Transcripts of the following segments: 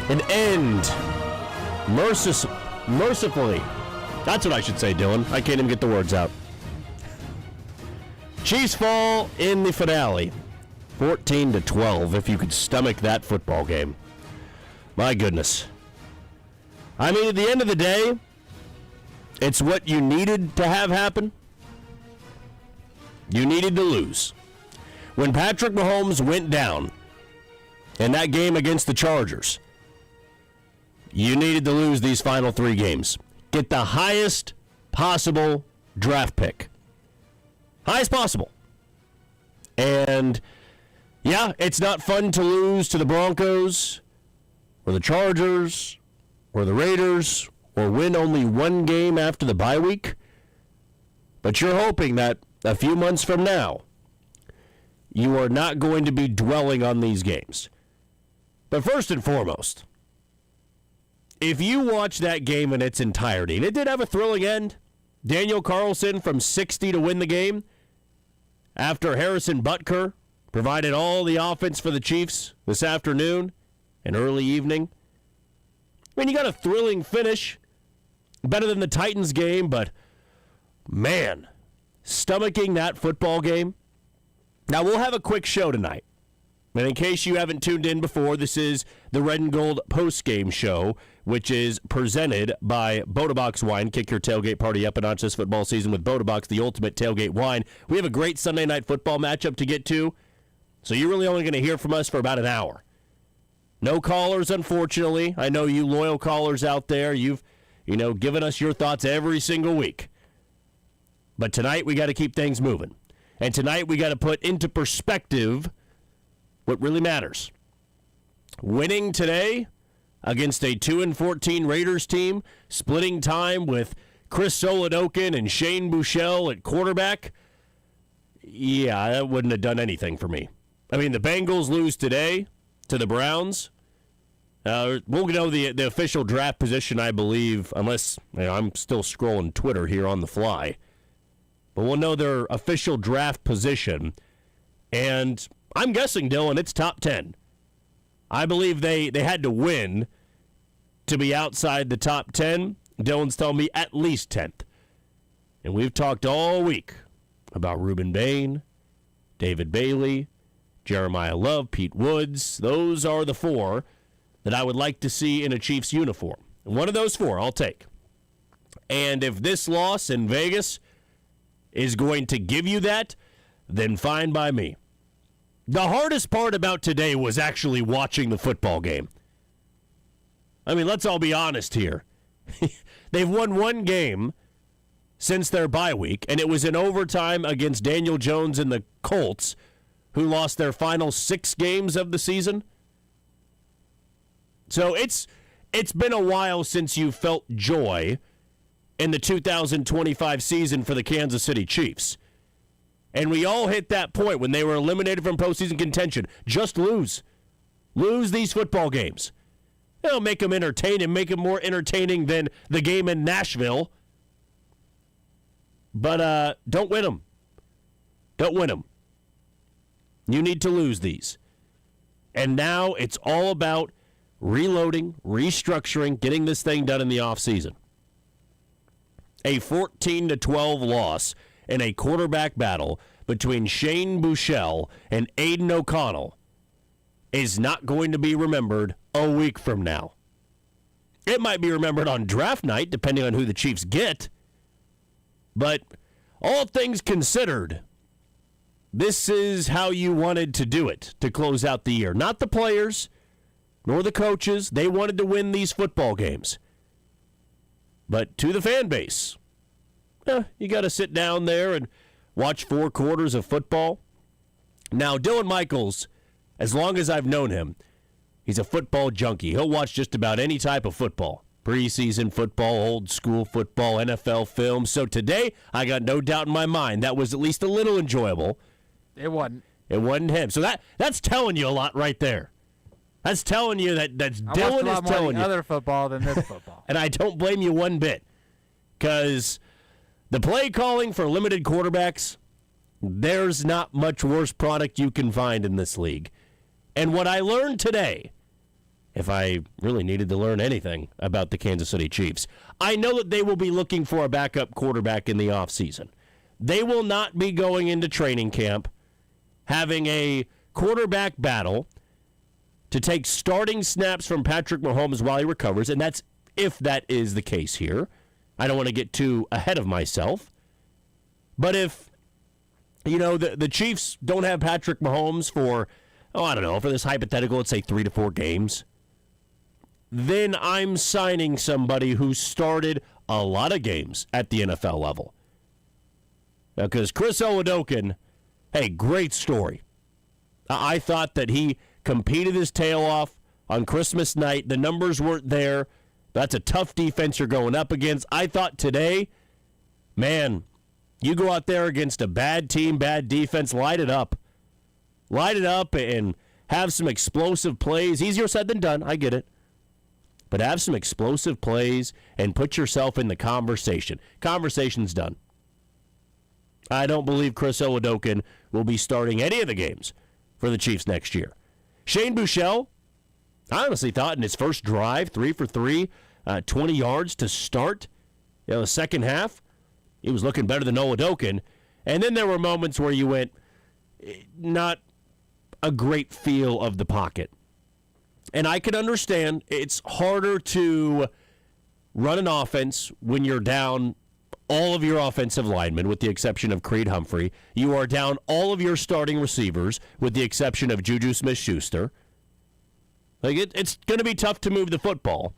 an end. Mercifully. That's what I should say, Dylan. I can't even get the words out. Chiefs fall in the finale. 14-12, if you could stomach that football game. My goodness. I mean, at the end of the day, it's what you needed to have happen. You needed to lose. When Patrick Mahomes went down in that game against the Chargers, you needed to lose these final 3 games. Get the highest possible draft pick. Highest possible. And, yeah, it's not fun to lose to the Broncos or the Chargers or the Raiders or win only 1 game after the bye week. But you're hoping that a few months from now, you are not going to be dwelling on these games. But first and foremost, if you watch that game in its entirety, and it did have a thrilling end, Daniel Carlson from 60 to win the game, after Harrison Butker provided all the offense for the Chiefs this afternoon and early evening. I mean, you got a thrilling finish, better than the Titans game, but man, stomaching that football game. Now, we'll have a quick show tonight. And in case you haven't tuned in before, this is the Red and Gold Postgame Show, which is presented by Bodabox Wine. Kick your tailgate party up a notch this football season with Bodabox, the ultimate tailgate wine. We have a great Sunday night football matchup to get to, so you're really only going to hear from us for about an hour. No callers, unfortunately. I know you loyal callers out there. You've, given us your thoughts every single week. But tonight we got to keep things moving. And tonight we got to put into perspective what really matters. Winning today against a 2-14 Raiders team, splitting time with Chris Solidokin and Shane Buechele at quarterback, yeah, that wouldn't have done anything for me. I mean, the Bengals lose today to the Browns. We'll know the official draft position, I believe, unless I'm still scrolling Twitter here on the fly. But we'll know their official draft position. And I'm guessing, Dylan, it's top 10. I believe they had to win to be outside the top 10. Dylan's telling me at least 10th. And we've talked all week about Reuben Bain, David Bailey, Jeremiah Love, Pete Woods. Those are the 4 that I would like to see in a Chiefs uniform. And one of those 4 I'll take. And if this loss in Vegas is going to give you that, then fine by me. The hardest part about today was actually watching the football game. I mean, let's all be honest here. They've won 1 game since their bye week, and it was in overtime against Daniel Jones and the Colts, who lost their final 6 games of the season. So it's been a while since you felt joy in the 2025 season for the Kansas City Chiefs. And we all hit that point when they were eliminated from postseason contention. Just lose. Lose these football games. It'll make them entertaining, make them more entertaining than the game in Nashville. But don't win them. Don't win them. You need to lose these. And now it's all about reloading, restructuring, getting this thing done in the offseason. A 14-12 loss in a quarterback battle between Shane Buechele and Aiden O'Connell is not going to be remembered a week from now. It might be remembered on draft night, depending on who the Chiefs get. But all things considered, this is how you wanted to do it to close out the year. Not the players, nor the coaches. They wanted to win these football games. But to the fan base, you got to sit down there and watch 4 quarters of football. Now, Dylan Michaels, as long as I've known him, he's a football junkie. He'll watch just about any type of football. Preseason football, old school football, NFL film. So today, I got no doubt in my mind that was at least a little enjoyable. It wasn't. It wasn't him. So that's telling you a lot right there. That's telling you that's Dylan is telling you. Other football than this football. And I don't blame you one bit. Because the play calling for limited quarterbacks, there's not much worse product you can find in this league. And what I learned today, if I really needed to learn anything about the Kansas City Chiefs. I know that they will be looking for a backup quarterback in the offseason. They will not be going into training camp having a quarterback battle to take starting snaps from Patrick Mahomes while he recovers, and that's if that is the case here. I don't want to get too ahead of myself. But if, the Chiefs don't have Patrick Mahomes for, I don't know, for this hypothetical, let's say 3 to 4 games, then I'm signing somebody who started a lot of games at the NFL level. Because Chris Oladokun, hey, great story. I thought that he competed his tail off on Christmas night. The numbers weren't there. That's a tough defense you're going up against. I thought today, man, you go out there against a bad team, bad defense, light it up. Light it up and have some explosive plays. Easier said than done, I get it. But have some explosive plays and put yourself in the conversation. Conversation's done. I don't believe Chris Oladokun will be starting any of the games for the Chiefs next year. Shane Buechele, I honestly thought in his first drive, 3 for 3, 20 yards to start the second half, he was looking better than Oladokun. And then there were moments where you went, not a great feel of the pocket. And I can understand it's harder to run an offense when you're down all of your offensive linemen, with the exception of Creed Humphrey. You are down all of your starting receivers, with the exception of Juju Smith-Schuster. It's going to be tough to move the football.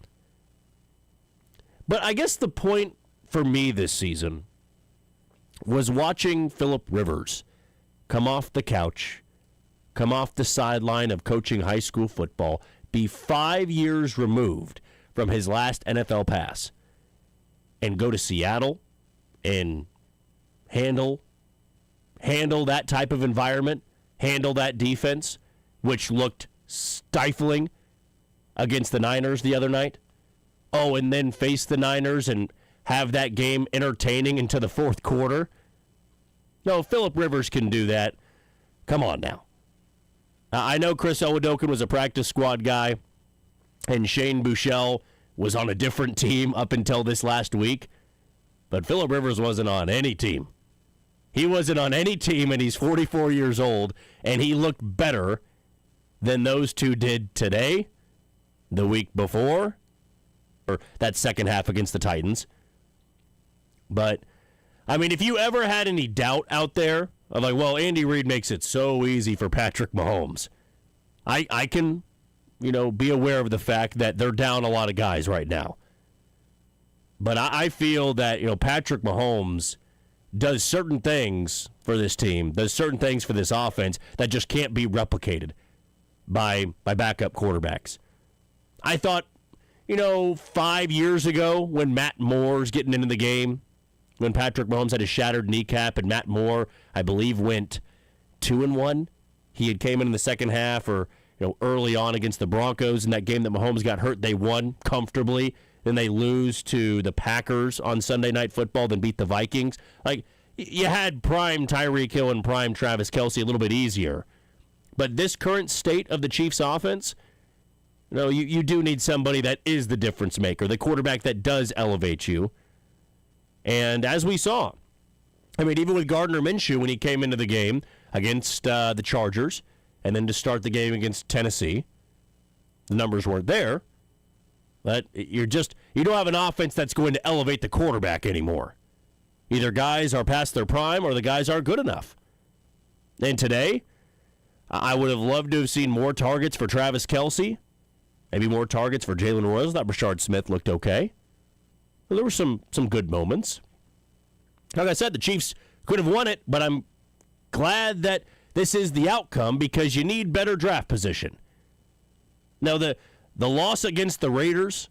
But I guess the point for me this season was watching Phillip Rivers come off the couch, come off the sideline of coaching high school football, be 5 years removed from his last NFL pass, and go to Seattle and handle that type of environment, handle that defense, which looked stifling against the Niners the other night. Oh, and then face the Niners and have that game entertaining into the fourth quarter. No, Phillip Rivers can do that. Come on now. I know Chris Oladokun was a practice squad guy, and Shane Buechele was on a different team up until this last week, but Phillip Rivers wasn't on any team. He wasn't on any team, and he's 44 years old, and he looked better than those two did today, the week before, or that second half against the Titans. But, I mean, if you ever had any doubt out there of like, well, Andy Reid makes it so easy for Patrick Mahomes, I can, be aware of the fact that they're down a lot of guys right now. But I feel that, Patrick Mahomes does certain things for this team, does certain things for this offense that just can't be replicated by backup quarterbacks. I thought, 5 years ago when Matt Moore's getting into the game, when Patrick Mahomes had a shattered kneecap and Matt Moore, I believe, went 2-1. He had came in the second half or early on against the Broncos in that game that Mahomes got hurt. They won comfortably. Then they lose to the Packers on Sunday Night Football, then beat the Vikings. Like, you had prime Tyreek Hill and prime Travis Kelce a little bit easier. But this current state of the Chiefs' offense, you do need somebody that is the difference maker, the quarterback that does elevate you. And as we saw, even with Gardner Minshew when he came into the game against the Chargers and then to start the game against Tennessee, the numbers weren't there. But you don't have an offense that's going to elevate the quarterback anymore. Either guys are past their prime or the guys aren't good enough. And today, I would have loved to have seen more targets for Travis Kelce, maybe more targets for Jalen Royals. That Rashard Smith looked okay. Well, there were some good moments. Like I said, the Chiefs could have won it, but I'm glad that this is the outcome because you need better draft position. Now, the loss against the Raiders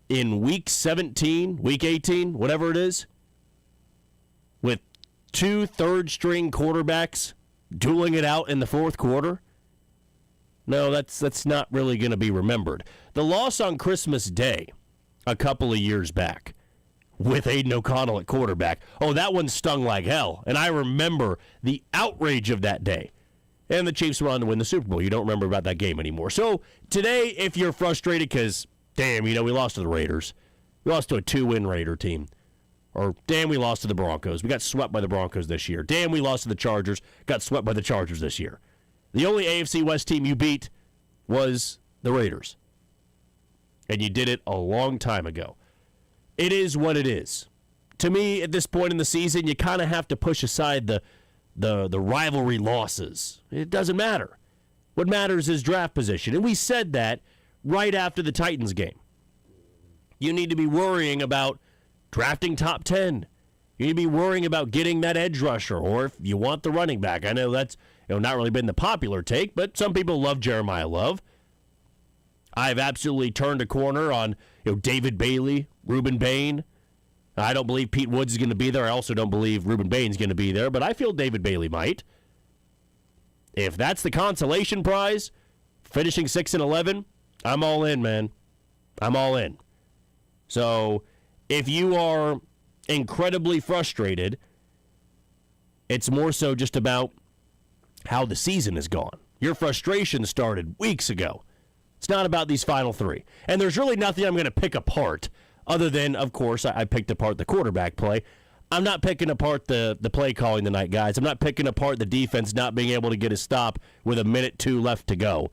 in Week 17, Week 18, whatever it is, with 2 third-string quarterbacks dueling it out in the fourth quarter, no, that's not really going to be remembered. The loss on Christmas Day a couple of years back with Aiden O'Connell at quarterback, that one stung like hell. And I remember the outrage of that day. and the Chiefs went on to win the Super Bowl. You don't remember about that game anymore. So today, if you're frustrated because, damn, we lost to the Raiders. We lost to a 2-win Raider team. Or, damn, we lost to the Broncos. We got swept by the Broncos this year. Damn, we lost to the Chargers. Got swept by the Chargers this year. The only AFC West team you beat was the Raiders. And you did it a long time ago. It is what it is. To me, at this point in the season, you kind of have to push aside the rivalry losses. It doesn't matter. What matters is draft position. And we said that right after the Titans game. You need to be worrying about drafting top 10. You need to be worrying about getting that edge rusher, or if you want the running back. I know that's not really been the popular take, but some people love Jeremiah Love. I've absolutely turned a corner on David Bailey, Reuben Bain. I don't believe Pete Woods is going to be there. I also don't believe Reuben Bain's going to be there, but I feel David Bailey might. If that's the consolation prize, finishing 6-11, I'm all in, man. I'm all in. So if you are incredibly frustrated, it's more so just about how the season has gone. Your frustration started weeks ago. It's not about these final three. And there's really nothing I'm going to pick apart other than, of course, I picked apart the quarterback play. I'm not picking apart the play calling tonight, guys. I'm not picking apart the defense not being able to get a stop with 1:02 left to go.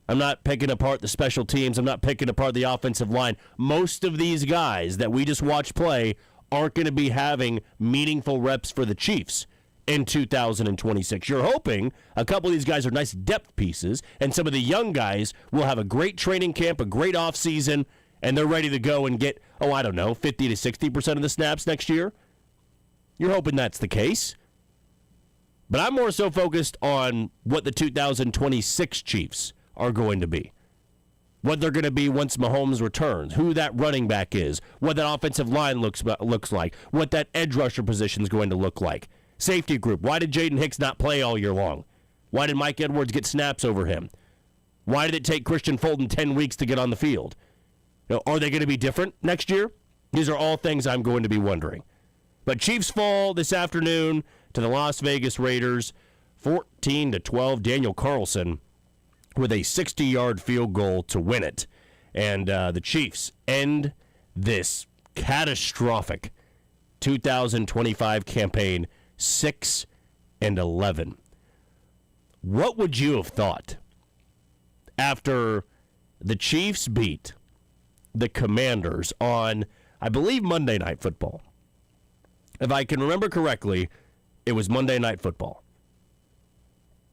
I'm not picking apart the special teams. I'm not picking apart the offensive line. Most of these guys that we just watched play aren't going to be having meaningful reps for the Chiefs in 2026. You're hoping a couple of these guys are nice depth pieces, and some of the young guys will have a great training camp, a great offseason, and they're ready to go and get, 50 to 60% of the snaps next year. You're hoping that's the case. But I'm more so focused on what the 2026 Chiefs are going to be. What they're going to be once Mahomes returns, who that running back is, what that offensive line looks like, what that edge rusher position is going to look like. Safety group. Why did Jaden Hicks not play all year long? Why did Mike Edwards get snaps over him? Why did it take Christian Fulton 10 weeks to get on the field? Are they going to be different next year? These are all things I'm going to be wondering. But Chiefs fall this afternoon to the Las Vegas Raiders, 14-12. Daniel Carlson with a 60-yard field goal to win it. And the Chiefs end this catastrophic 2025 campaign 6-11. What would you have thought after the Chiefs beat the Commanders on, I believe, Monday Night Football? If I can remember correctly, it was Monday Night Football.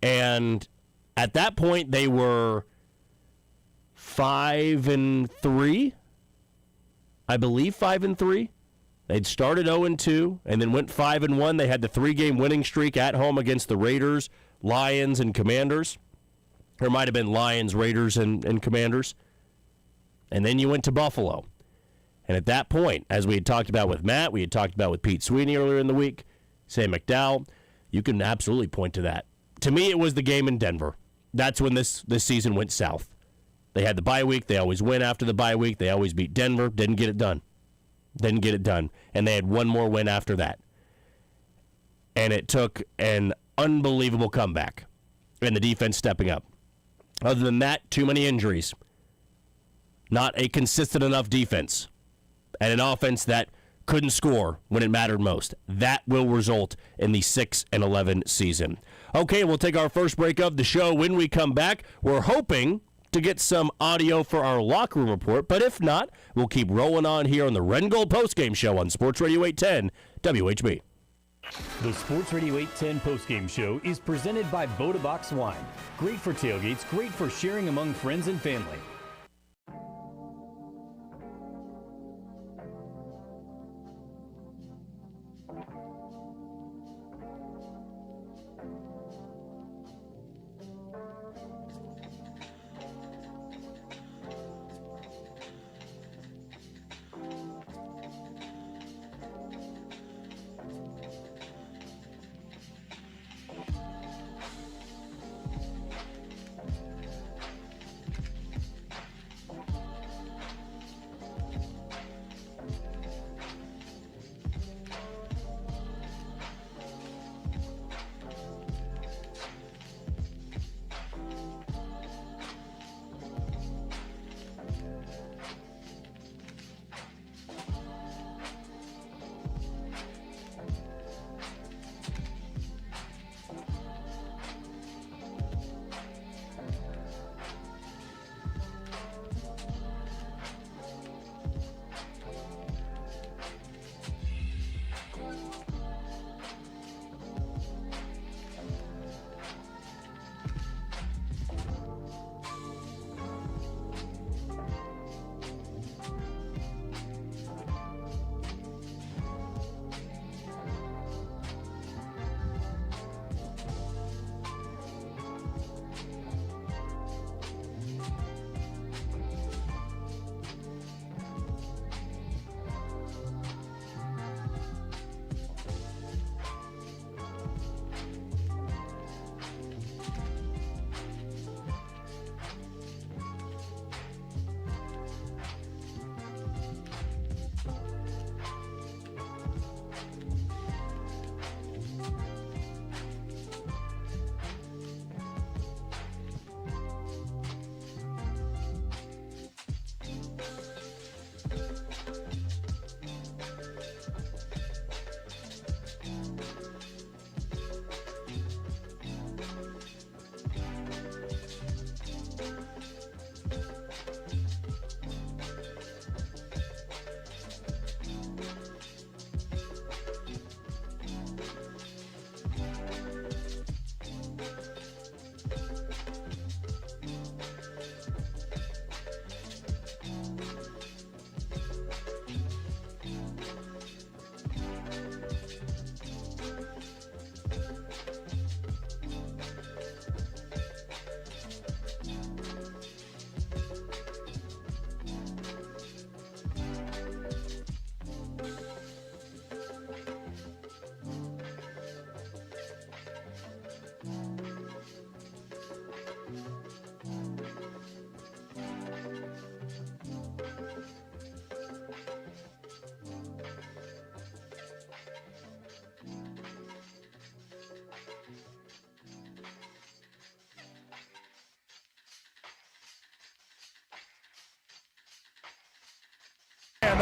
And at that point, they were 5-3. I believe 5-3. They'd started 0-2 and then went 5-1. They had the 3-game winning streak at home against the Raiders, Lions, and Commanders. Or it might have been Lions, Raiders, and Commanders. And then you went to Buffalo. And at that point, as we had talked about with Matt, we had talked about with Pete Sweeney earlier in the week, Sam McDowell, you can absolutely point to that. To me, it was the game in Denver. That's when this season went south. They had the bye week. They always win after the bye week. They always beat Denver. Didn't get it done. And they had one more win after that. And it took an unbelievable comeback and the defense stepping up. Other than that, too many injuries. Not a consistent enough defense. And an offense that couldn't score when it mattered most. That will result in the 6-11 season. Okay, we'll take our first break of the show. When we come back, we're hoping to get some audio for our locker room report, but if not, we'll keep rolling on here on the Red and Gold Postgame Show on Sports Radio 810 WHB. The Sports Radio 810 Postgame Show is presented by Boda Box Wine. Great for tailgates, great for sharing among friends and family.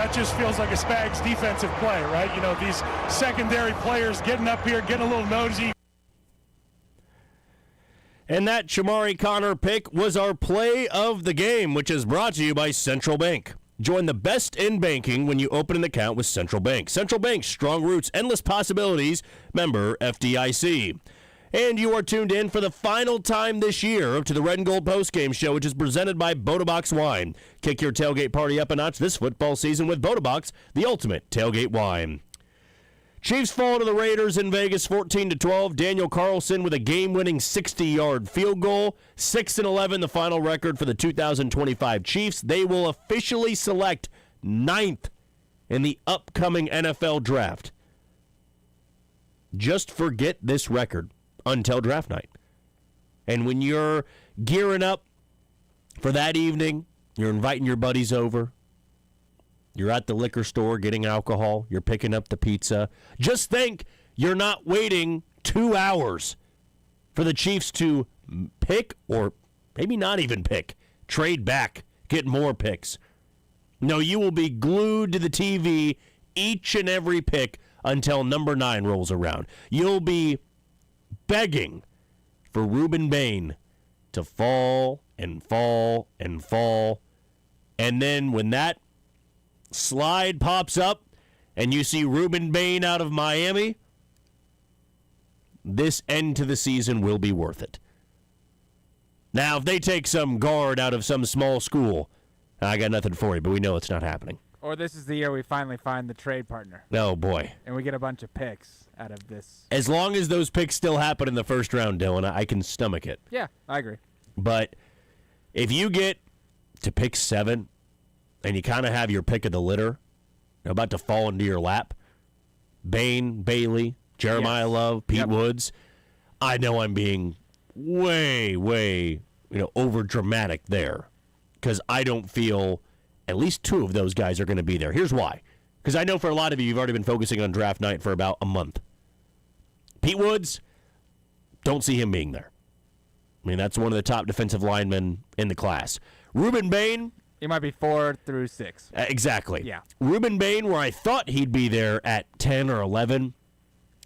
that just feels like a Spags defensive play, right? You know, these secondary players getting up here, getting a little nosy. And that Shamari Connor pick was our play of the game, which is brought to you by Central Bank. Join the best in banking when you open an account with Central Bank. Central Bank, strong roots, endless possibilities, member FDIC. And you are tuned in for the final time this year to the Red and Gold Postgame Show, which is presented by Boda Wine. Kick your tailgate party up a notch this football season with Boda, the ultimate tailgate wine. Chiefs fall to the Raiders in Vegas 14-12. Daniel Carlson with a game-winning 60-yard field goal. 6-11, the final record for the 2025 Chiefs. They will officially select 9th in the upcoming NFL draft. Just forget this record until draft night. And when you're gearing up for that evening, you're inviting your buddies over, you're at the liquor store getting alcohol, you're picking up the pizza, just think you're not waiting 2 hours for the Chiefs to pick, or maybe not even pick, trade back, get more picks. No, you will be glued to the TV each and every pick until number 9 rolls around. You'll be begging for Ruben Bain to fall and fall and fall. And then when that slide pops up and you see Ruben Bain out of Miami, this end to the season will be worth it. Now, if they take some guard out of some small school, I got nothing for you, but we know it's not happening. Or this is the year we finally find the trade partner. Oh, boy. And we get a bunch of picks out of this. As long as those picks still happen in the first round, Dylan, I can stomach it. Yeah, I agree. But if you get to pick 7 and you kind of have your pick of the litter about to fall into your lap, Bain, Bailey, Jeremiah Love, Pete Woods, I know I'm being way, over dramatic there, because I don't feel at least 2 of those guys are going to be there. Here's why. Because I know for a lot of you've already been focusing on draft night for about a month. Pete Woods, don't see him being there. I mean, that's one of the top defensive linemen in the class. Ruben Bain, he might be 4 through 6. Exactly. Yeah. Ruben Bain, where I thought he'd be there at 10 or 11.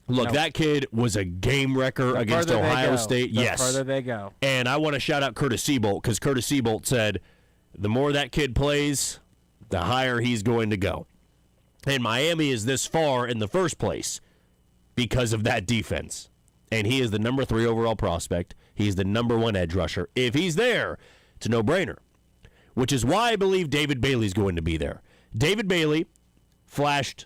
Look, that kid was a game wrecker against Ohio State. The further they go. And I want to shout out Curtis Seabolt, because Curtis Seabolt said the more that kid plays, the higher he's going to go. And Miami is this far in the first place because of that defense. And he is the number 3 overall prospect. He's the number 1 edge rusher. If he's there, it's a no-brainer, which is why I believe David Bailey's going to be there. David Bailey flashed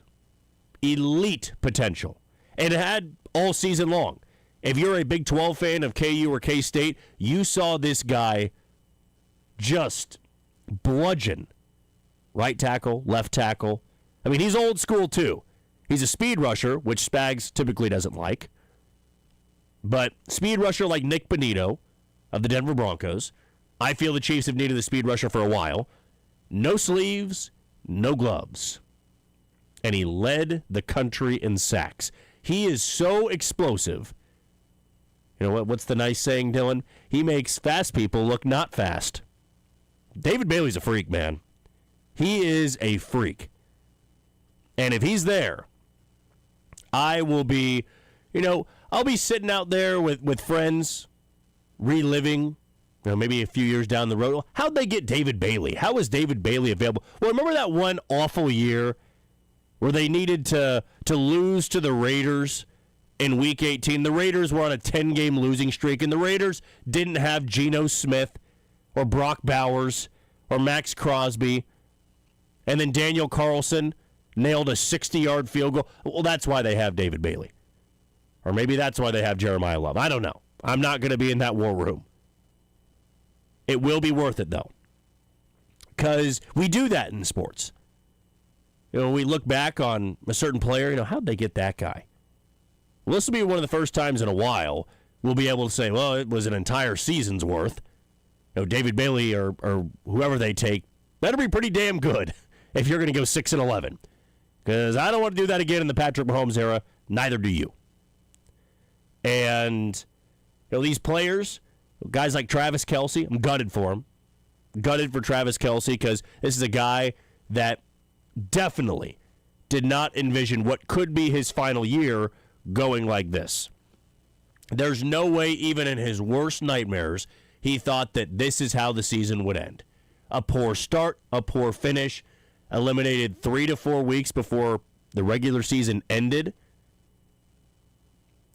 elite potential and had all season long. If you're a Big 12 fan of KU or K-State, you saw this guy just bludgeon right tackle, left tackle. I mean, he's old school too. He's a speed rusher, which Spags typically doesn't like. But speed rusher like Nick Bonito of the Denver Broncos. I feel the Chiefs have needed a speed rusher for a while. No sleeves, no gloves. And he led the country in sacks. He is so explosive. You know what's the nice saying, Dylan? He makes fast people look not fast. David Bailey's a freak, man. He is a freak. And if he's there, I will be, I'll be sitting out there with friends, reliving, maybe a few years down the road. How'd they get David Bailey? How was David Bailey available? Well, remember that one awful year where they needed to lose to the Raiders in Week 18? The Raiders were on a 10-game losing streak, and the Raiders didn't have Geno Smith or Brock Bowers or Max Crosby. And then Daniel Carlson nailed a 60-yard field goal. Well, that's why they have David Bailey. Or maybe that's why they have Jeremiah Love. I don't know. I'm not going to be in that war room. It will be worth it, though, because we do that in sports. We look back on a certain player, how'd they get that guy? Well, this will be one of the first times in a while we'll be able to say, well, it was an entire season's worth. David Bailey or whoever they take better be pretty damn good if you're going to go 6-11. Because I don't want to do that again in the Patrick Mahomes era. Neither do you. And these players, guys like Travis Kelce, I'm gutted for him. Gutted for Travis Kelce because this is a guy that definitely did not envision what could be his final year going like this. There's no way, even in his worst nightmares, he thought that this is how the season would end. A poor start, a poor finish, eliminated 3 to 4 weeks before the regular season ended.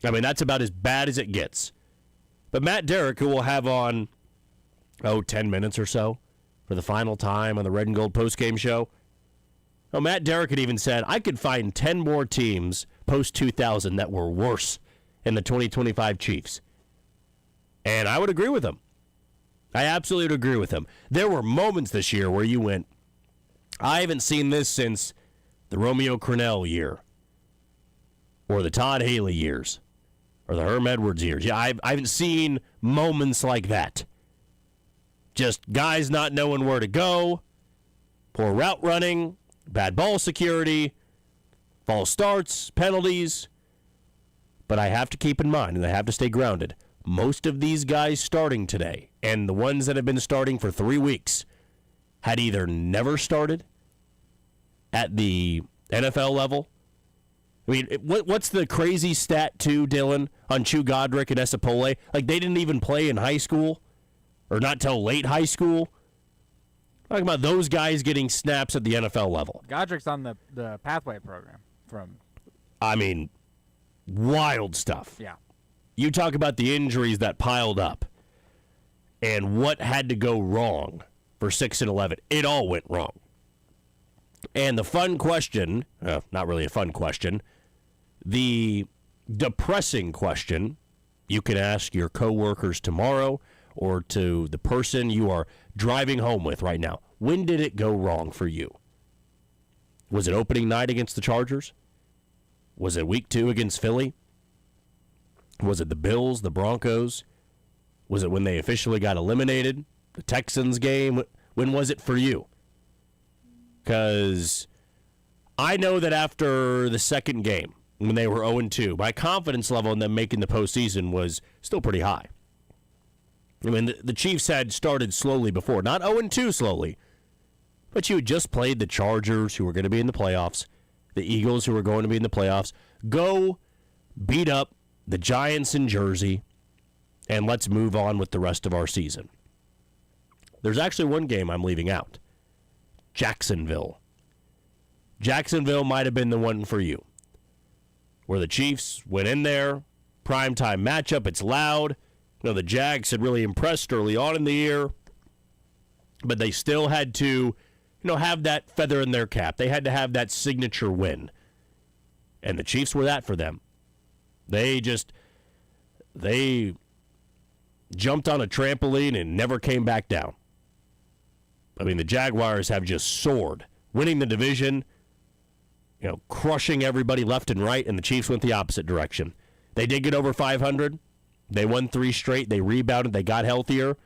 I mean, that's about as bad as it gets. But Matt Derrick, who will have on, 10 minutes or so for the final time on the Red and Gold postgame show, Matt Derrick had even said, I could find 10 more teams post-2000 that were worse in the 2025 Chiefs. And I would agree with him. I absolutely would agree with him. There were moments this year where you went, I haven't seen this since the Romeo Crennel year or the Todd Haley years or the Herm Edwards years. Yeah, I haven't seen moments like that. Just guys not knowing where to go, poor route running, bad ball security, false starts, penalties. But I have to keep in mind, and I have to stay grounded, most of these guys starting today, and the ones that have been starting for 3 weeks, had either never started at the NFL level. I mean, what's the crazy stat, too, Dylan, on Chu Godric and Esapole? Like, they didn't even play in high school, or not till late high school. Talking about those guys getting snaps at the NFL level. Godric's on the pathway program from. I mean, wild stuff. Yeah. You talk about the injuries that piled up and what had to go wrong for 6-11. It all went wrong. And the fun question, not really a fun question, the depressing question you can ask your coworkers tomorrow or to the person you are driving home with right now. When did it go wrong for you? Was it opening night against the Chargers? Was it week 2 against Philly? Was it the Bills, the Broncos? Was it when they officially got eliminated? The Texans game? When was it for you? Because I know that after the second game, when they were 0-2, my confidence level in them making the postseason was still pretty high. I mean, the Chiefs had started slowly before. Not 0-2 slowly, but you had just played the Chargers, who were going to be in the playoffs, the Eagles, who were going to be in the playoffs. Go beat up the Giants in Jersey, and let's move on with the rest of our season. There's actually one game I'm leaving out. Jacksonville. Jacksonville might have been the one for you, where the Chiefs went in there, primetime matchup, it's loud. You know, the Jags had really impressed early on in the year, but they still had to, have that feather in their cap. They had to have that signature win. And the Chiefs were that for them. They jumped on a trampoline and never came back down. I mean, the Jaguars have just soared, winning the division, crushing everybody left and right, and the Chiefs went the opposite direction. They did get over 500. They won 3 straight. They rebounded. They got healthier,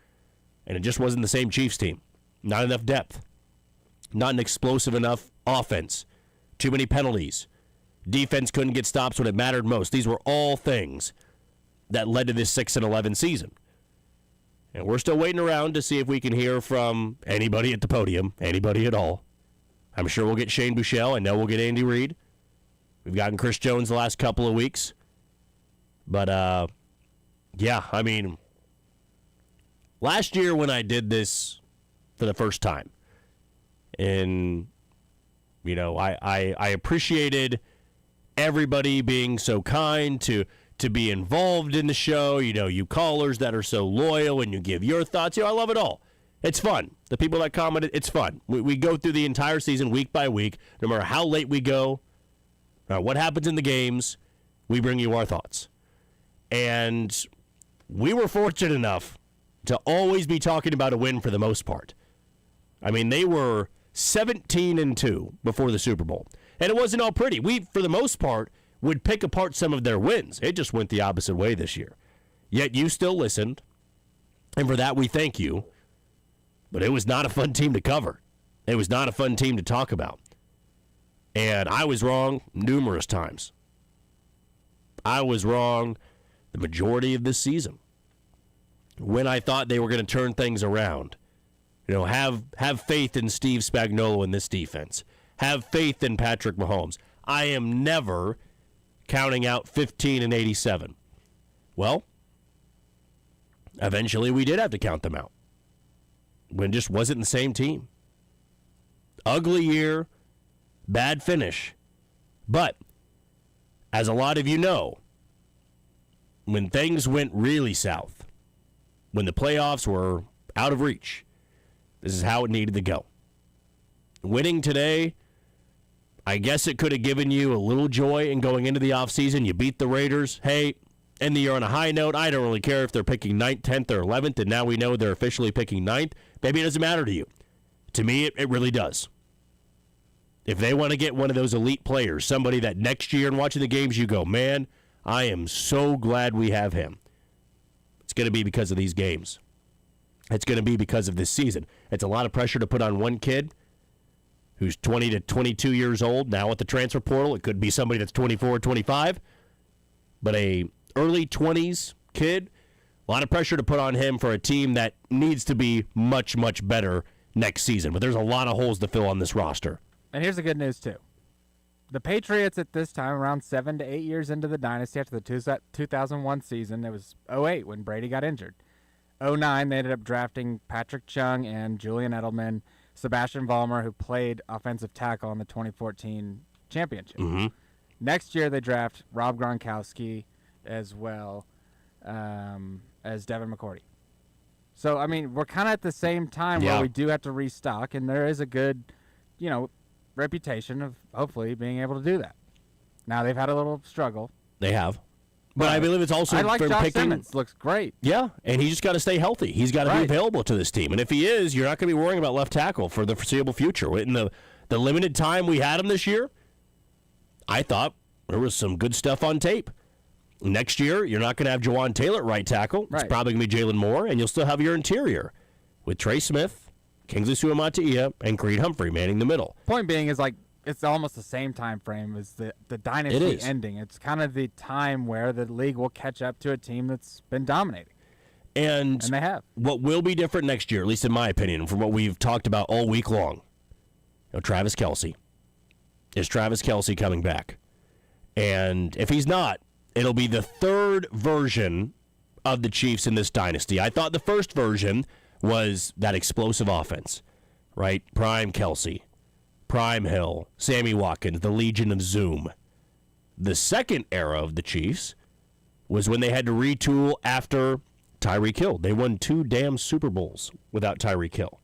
and it just wasn't the same Chiefs team. Not enough depth. Not an explosive enough offense. Too many penalties. Defense couldn't get stops when it mattered most. These were all things that led to this 6-11 season. And we're still waiting around to see if we can hear from anybody at the podium, anybody at all. I'm sure we'll get Shane Buechele. I know we'll get Andy Reid. We've gotten Chris Jones the last couple of weeks. But, I mean, last year when I did this for the first time, and, I appreciated everybody being so kind to be involved in the show, you callers that are so loyal and you give your thoughts. I love it all. It's fun. The people that commented, it's fun. We go through the entire season week by week, no matter how late we go, what happens in the games, we bring you our thoughts. And we were fortunate enough to always be talking about a win for the most part. I mean, they were 17-2 before the Super Bowl. And it wasn't all pretty. We, for the most part, would pick apart some of their wins. It just went the opposite way this year. Yet you still listened, and for that we thank you. But it was not a fun team to cover. It was not a fun team to talk about. And I was wrong numerous times. I was wrong the majority of this season. When I thought they were going to turn things around. Have faith in Steve Spagnuolo in this defense. have faith in Patrick Mahomes. I am never counting out 15-87. Well, eventually we did have to count them out. When it just wasn't the same team. Ugly year, bad finish. But, as a lot of you know, when things went really south, when the playoffs were out of reach, this is how it needed to go. Winning today, I guess it could have given you a little joy in going into the offseason. You beat the Raiders. Hey, end the year on a high note. I don't really care if they're picking 9th, 10th, or 11th, and now we know they're officially picking 9th. Maybe it doesn't matter to you. To me, it really does. If they want to get one of those elite players, somebody that next year in watching the games you go, man, I am so glad we have him. It's going to be because of these games. It's going to be because of this season. It's a lot of pressure to put on one kid who's 20 to 22 years old now at the transfer portal. It could be somebody that's 24 or 25. But a early 20s kid, a lot of pressure to put on him for a team that needs to be much, much better next season. But there's a lot of holes to fill on this roster. And here's the good news, too. The Patriots at this time, around 7 to 8 years into the dynasty after the 2001 season, it was 2008 when Brady got injured. 2009, they ended up drafting Patrick Chung and Julian Edelman, Sebastian Vollmer, who played offensive tackle in the 2014 championship. Mm-hmm. Next year, they draft Rob Gronkowski as well as Devin McCourty. So, I mean, we're kind of at the same time where we do have to restock, and there is a good, reputation of hopefully being able to do that. Now, they've had a little struggle. They have. But I believe it's also I like from Josh picking. Simmons. Looks great. Yeah, and he just got to stay healthy. He's got to be available to this team. And if he is, you're not going to be worrying about left tackle for the foreseeable future. In the limited time we had him this year, I thought there was some good stuff on tape. Next year, you're not going to have Jawan Taylor at right tackle. It's probably going to be Jalen Moore, and you'll still have your interior with Trey Smith, Kingsley Suamataia, and Creed Humphrey manning the middle. Point being is it's almost the same time frame as the dynasty ending. It's kind of the time where the league will catch up to a team that's been dominating. And they have. What will be different next year, at least in my opinion, from what we've talked about all week long, Travis Kelce. Is Travis Kelce coming back? And if he's not, it'll be the third version of the Chiefs in this dynasty. I thought the first version was that explosive offense, right? Prime Kelce, Prime Hill, Sammy Watkins, the Legion of Zoom. The second era of the Chiefs was when they had to retool after Tyreek Hill. They won 2 damn Super Bowls without Tyreek Hill.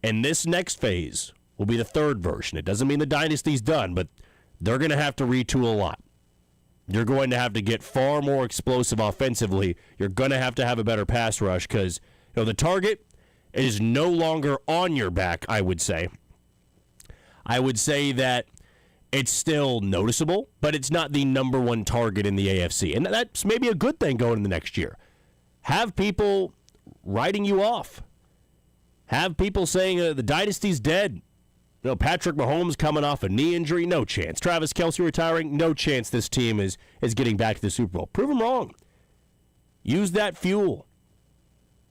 And this next phase will be the third version. It doesn't mean the dynasty's done, but they're going to have to retool a lot. You're going to have to get far more explosive offensively. You're going to have a better pass rush because the target is no longer on your back, I would say. I would say that it's still noticeable, but it's not the number one target in the AFC. And that's maybe a good thing going into next year. Have people writing you off. Have people saying the dynasty's dead. Patrick Mahomes coming off a knee injury, no chance. Travis Kelce retiring, no chance this team is getting back to the Super Bowl. Prove them wrong. Use that fuel.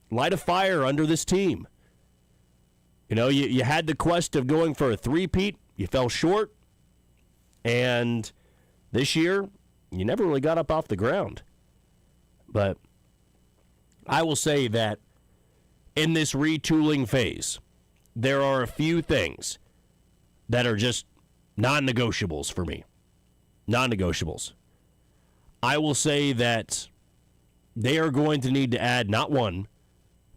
Light a fire under this team. You had the quest of going for a three-peat. You fell short. And this year, you never really got up off the ground. But I will say that in this retooling phase, there are a few things that are just non-negotiables for me. Non-negotiables. I will say that they are going to need to add not one,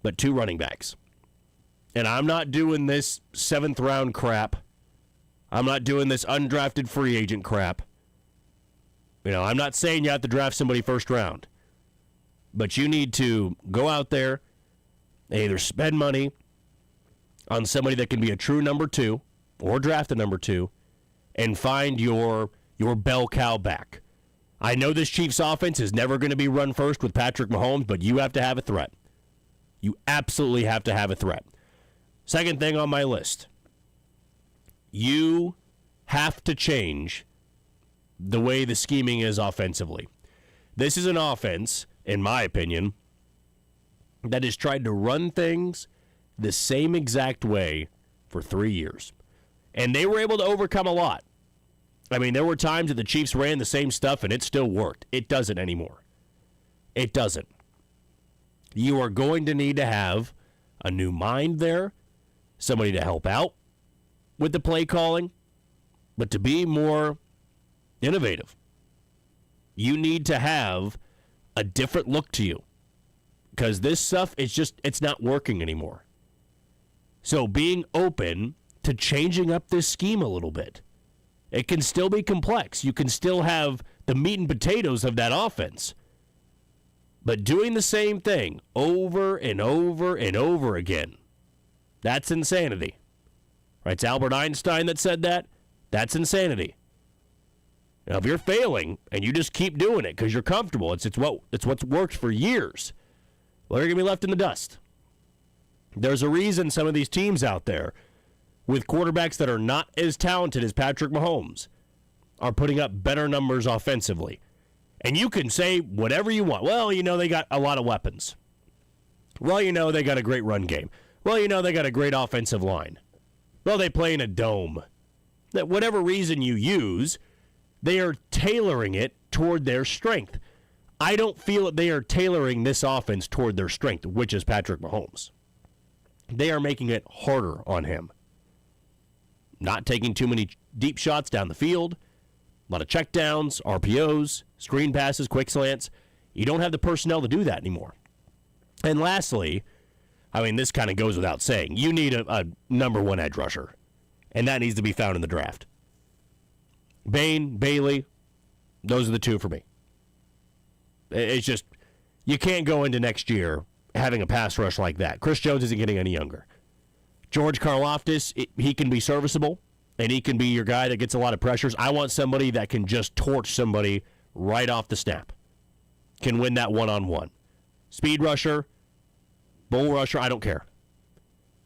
but 2 running backs. And I'm not doing this 7th round crap. I'm not doing this undrafted free agent crap. I'm not saying you have to draft somebody first round. But you need to go out there and either spend money on somebody that can be a true number 2 or draft a number 2 and find your bell cow back. I know this Chiefs offense is never going to be run first with Patrick Mahomes, but you have to have a threat. You absolutely have to have a threat. Second thing on my list, you have to change the way the scheming is offensively. This is an offense, in my opinion, that has tried to run things the same exact way for 3 years. And they were able to overcome a lot. I mean, there were times that the Chiefs ran the same stuff and it still worked. It doesn't anymore. It doesn't. You are going to need to have a new mind there, somebody to help out with the play calling, but to be more innovative, you need to have a different look to you, because this stuff, it's not working anymore. So being open to changing up this scheme a little bit. It can still be complex. You can still have the meat and potatoes of that offense. But doing the same thing over and over and over again, that's insanity. Right? It's Albert Einstein that said that. That's insanity. Now, if you're failing and you just keep doing it because you're comfortable, it's what's worked for years, well, you're going to be left in the dust. There's a reason some of these teams out there with quarterbacks that are not as talented as Patrick Mahomes are putting up better numbers offensively. And you can say whatever you want. Well, they got a lot of weapons. Well, they got a great run game. Well, they got a great offensive line. Well, they play in a dome. That whatever reason you use, they are tailoring it toward their strength. I don't feel that they are tailoring this offense toward their strength, which is Patrick Mahomes. They are making it harder on him. Not taking too many deep shots down the field. A lot of checkdowns, RPOs, screen passes, quick slants. You don't have the personnel to do that anymore. And lastly, this kind of goes without saying, you need a number one edge rusher. And that needs to be found in the draft. Bain, Bailey, those are the two for me. It's just, you can't go into next year having a pass rush like that. Chris Jones isn't getting any younger. George Karlaftis, he can be serviceable, and he can be your guy that gets a lot of pressures. I want somebody that can just torch somebody right off the snap. Can win that one-on-one. Speed rusher, bull rusher, I don't care.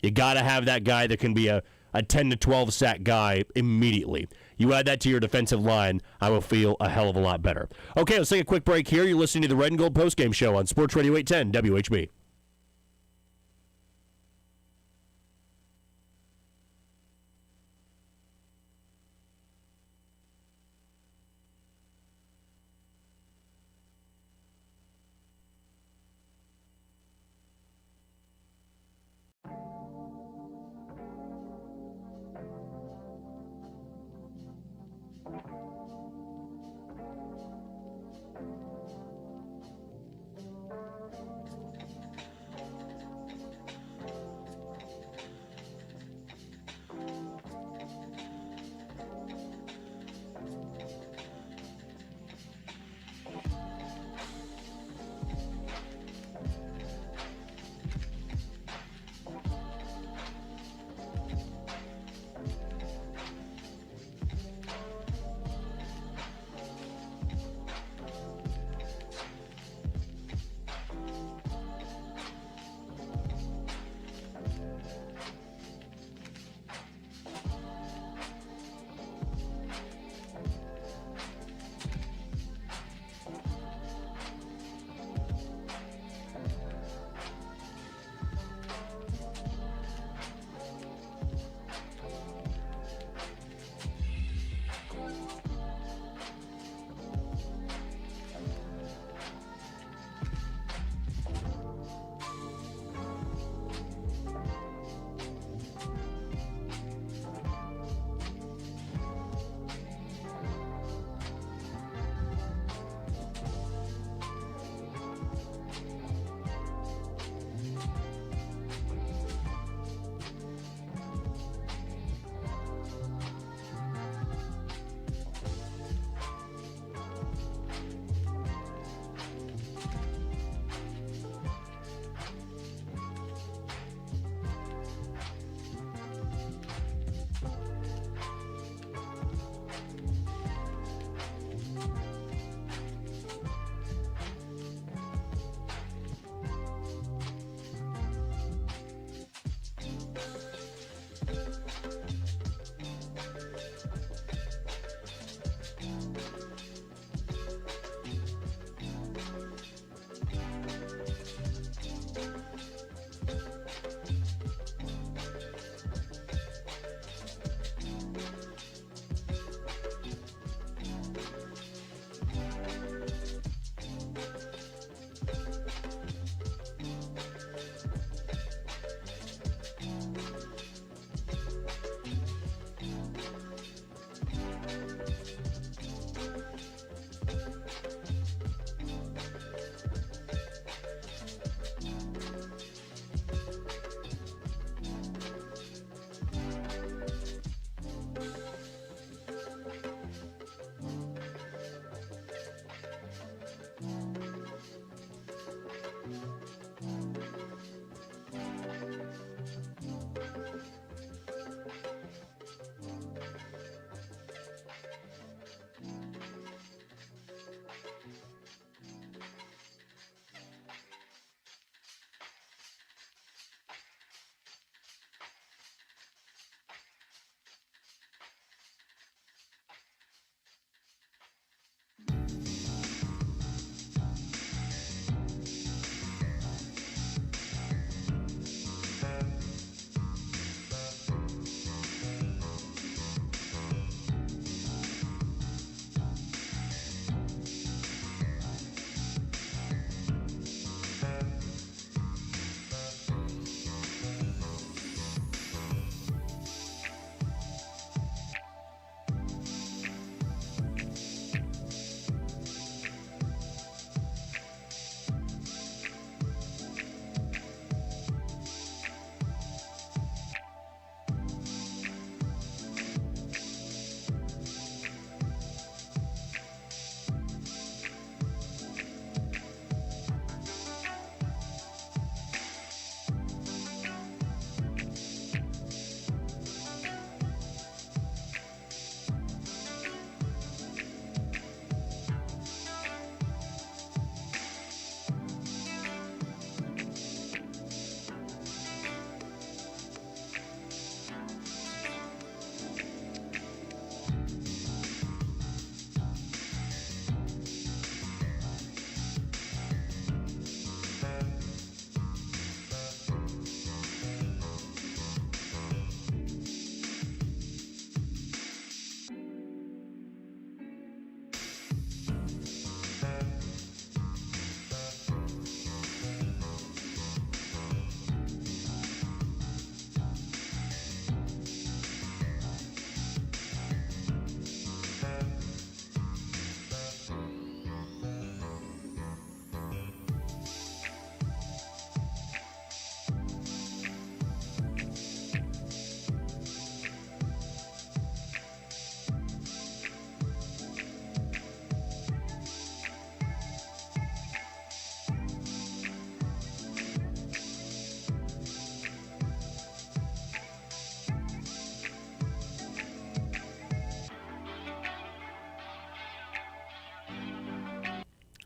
You got to have that guy that can be a 10 to 12 sack guy immediately. You add that to your defensive line, I will feel a hell of a lot better. Okay, let's take a quick break here. You're listening to the Red and Gold Postgame Show on Sports Radio 810 WHB.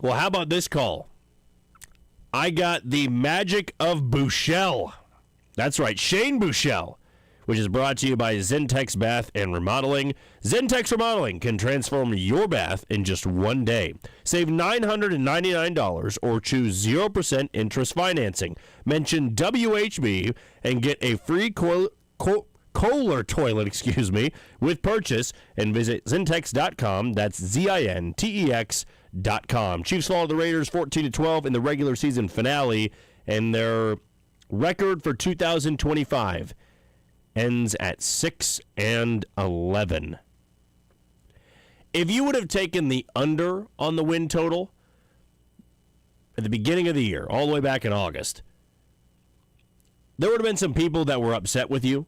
Well, how about this call? I got the magic of Bouchel. That's right, Shane Bouchel, which is brought to you by Zentex Bath and Remodeling. Zentex Remodeling can transform your bath in just one day. Save $999 or choose 0% interest financing. Mention WHB and get a free Kohler toilet, with purchase, and visit Zentex.com. That's Zintex.com. Chiefs fall to the Raiders 14-12 in the regular season finale, and their record for 2025 ends at 6-11. If you would have taken the under on the win total at the beginning of the year, all the way back in August, there would have been some people that were upset with you.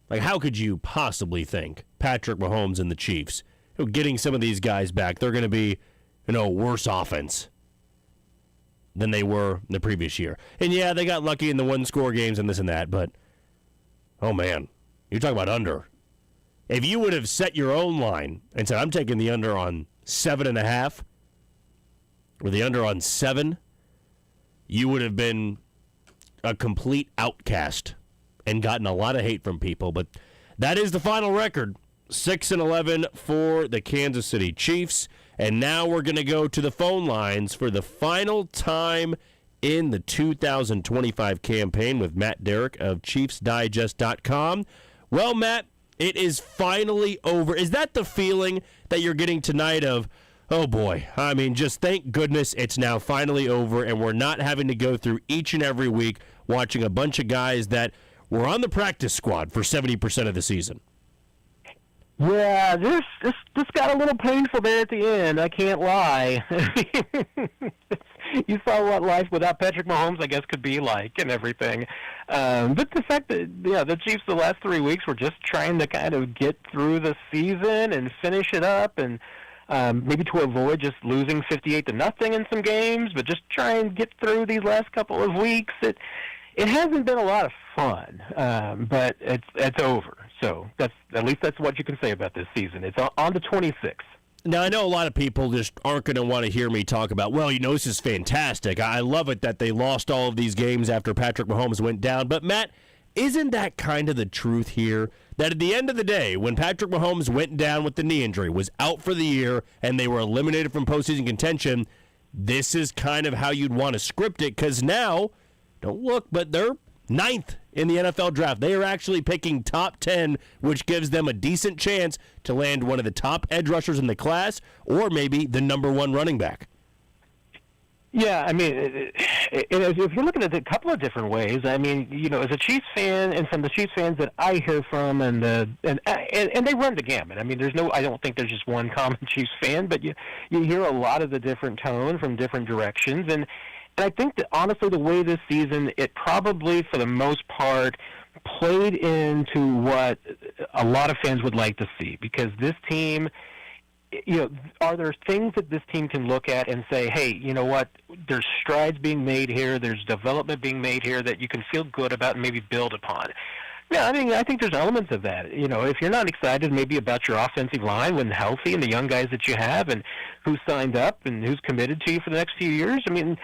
Like, how could you possibly think Patrick Mahomes and the Chiefs, getting some of these guys back, they're going to be, worse offense than they were the previous year? And yeah, they got lucky in the one-score games and this and that, but, oh man, you're talking about under. If you would have set your own line and said, I'm taking the under on 7.5, or the under on 7, you would have been a complete outcast and gotten a lot of hate from people. But that is the final record, 6-11 for the Kansas City Chiefs. And now we're going to go to the phone lines for the final time in the 2025 campaign with Matt Derrick of ChiefsDigest.com. Well, Matt, it is finally over. Is that the feeling that you're getting tonight of, oh boy, I mean, just thank goodness it's now finally over and we're not having to go through each and every week watching a bunch of guys that were on the practice squad for 70% of the season? Yeah, this got a little painful there at the end. I can't lie. You saw what life without Patrick Mahomes, I guess, could be like and everything. But the fact that the Chiefs the last 3 weeks were just trying to kind of get through the season and finish it up, and maybe to avoid just losing 58-0 in some games, but just try and get through these last couple of weeks. It hasn't been a lot of fun, but it's over. So that's what you can say about this season. It's on to 26. Now, I know a lot of people just aren't going to want to hear me talk about, well, this is fantastic. I love it that they lost all of these games after Patrick Mahomes went down. But, Matt, isn't that kind of the truth here? That at the end of the day, when Patrick Mahomes went down with the knee injury, was out for the year, and they were eliminated from postseason contention, this is kind of how you'd want to script it, because now, don't look, but they're 9th in the NFL draft. They are actually picking top 10, which gives them a decent chance to land one of the top edge rushers in the class, or maybe the number 1 running back. Yeah, I mean, if you're looking at it a couple of different ways, I mean, as a Chiefs fan, and from the Chiefs fans that I hear from, and they run the gamut. I mean, I don't think there's just one common Chiefs fan, but you hear a lot of the different tone from different directions, and I think that, honestly, the way this season, it probably, for the most part, played into what a lot of fans would like to see. Because this team, are there things that this team can look at and say, hey, you know what, there's strides being made here, there's development being made here that you can feel good about and maybe build upon? Yeah, I mean, I think there's elements of that. If you're not excited maybe about your offensive line when healthy and the young guys that you have and who's signed up and who's committed to you for the next few years, I mean,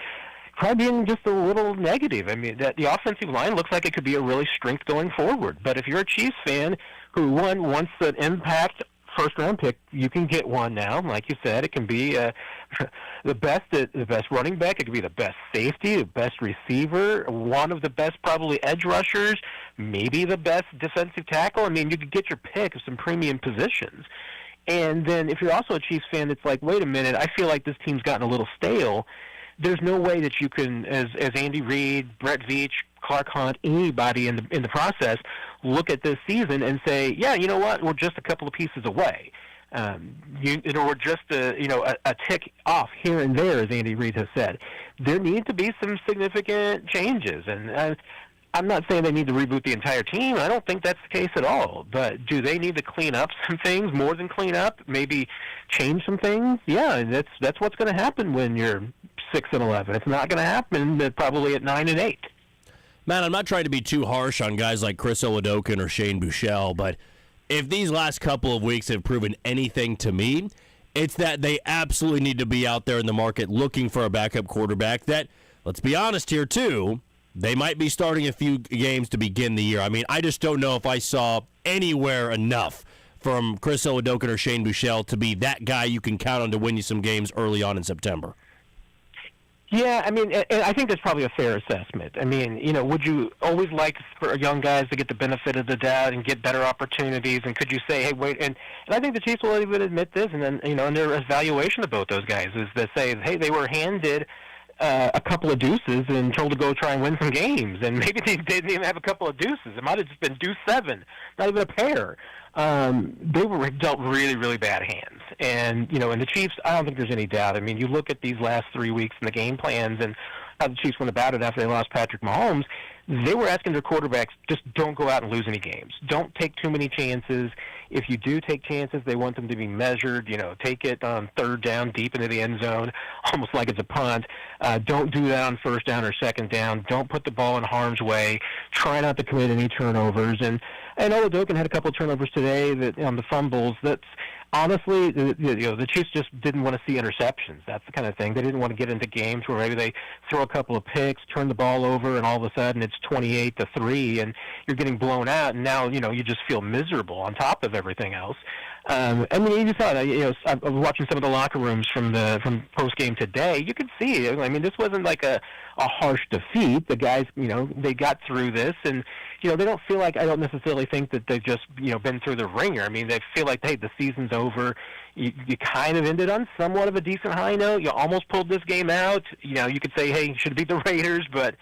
try being just a little negative. I mean, that the offensive line looks like it could be a really strength going forward. But if you're a Chiefs fan who wants an impact first-round pick, you can get one now. Like you said, it can be the best running back. It could be the best safety, the best receiver, one of the best probably edge rushers, maybe the best defensive tackle. I mean, you could get your pick of some premium positions. And then if you're also a Chiefs fan, it's like, wait a minute, I feel like this team's gotten a little stale. There's no way that you can, as Andy Reid, Brett Veach, Clark Hunt, anybody in the process, look at this season and say, yeah, you know what, we're just a couple of pieces away. We're just a tick off here and there, as Andy Reid has said. There need to be some significant changes, and I'm not saying they need to reboot the entire team. I don't think that's the case at all. But do they need to clean up some things, more than clean up? Maybe change some things? Yeah, that's what's going to happen when you're 6-11. It's not going to happen probably at 9-8. Matt, I'm not trying to be too harsh on guys like Chris Oladokun or Shane Bouchel, but if these last couple of weeks have proven anything to me, It's that they absolutely need to be out there in the market looking for a backup quarterback that, let's be honest here, too, they might be starting a few games to begin the year. I mean, I just don't know if I saw anywhere enough from Chris Oladokun or Shane Buechele to be that guy you can count on to win you some games early on in September. Yeah, I mean, and I think that's probably a fair assessment. I mean, would you always like for young guys to get the benefit of the doubt and get better opportunities? And could you say, hey, wait, and I think the Chiefs will even admit this, and then, in their evaluation of both those guys is to say, hey, they were handed a couple of deuces and told to go try and win some games. And maybe they didn't even have a couple of deuces. It might have just been deuce 7, not even a pair. They were dealt really, really bad hands. And, and the Chiefs, I don't think there's any doubt. I mean, you look at these last 3 weeks and the game plans and how the Chiefs went about it after they lost Patrick Mahomes, they were asking their quarterbacks, just don't go out and lose any games. Don't take too many chances. If you do take chances, they want them to be measured. Take it on third down deep into the end zone, almost like it's a punt. Don't do that on first down or second down. Don't put the ball in harm's way. Try not to commit any turnovers. And Oladokun had a couple of turnovers today that on the fumbles. That's honestly, the Chiefs just didn't want to see interceptions. That's the kind of thing. They didn't want to get into games where maybe they throw a couple of picks, turn the ball over, and all of a sudden it's 28-3, and you're getting blown out. And now you just feel miserable on top of everything else. I mean, you saw that. I was watching some of the locker rooms from post game today. You could see. I mean, this wasn't like a harsh defeat. The guys, they got through this, and they don't feel like. I don't necessarily think that they've just been through the ringer. I mean, they feel like, hey, the season's over. You kind of ended on somewhat of a decent high note. You almost pulled this game out. You could say, hey, you should beat the Raiders, but.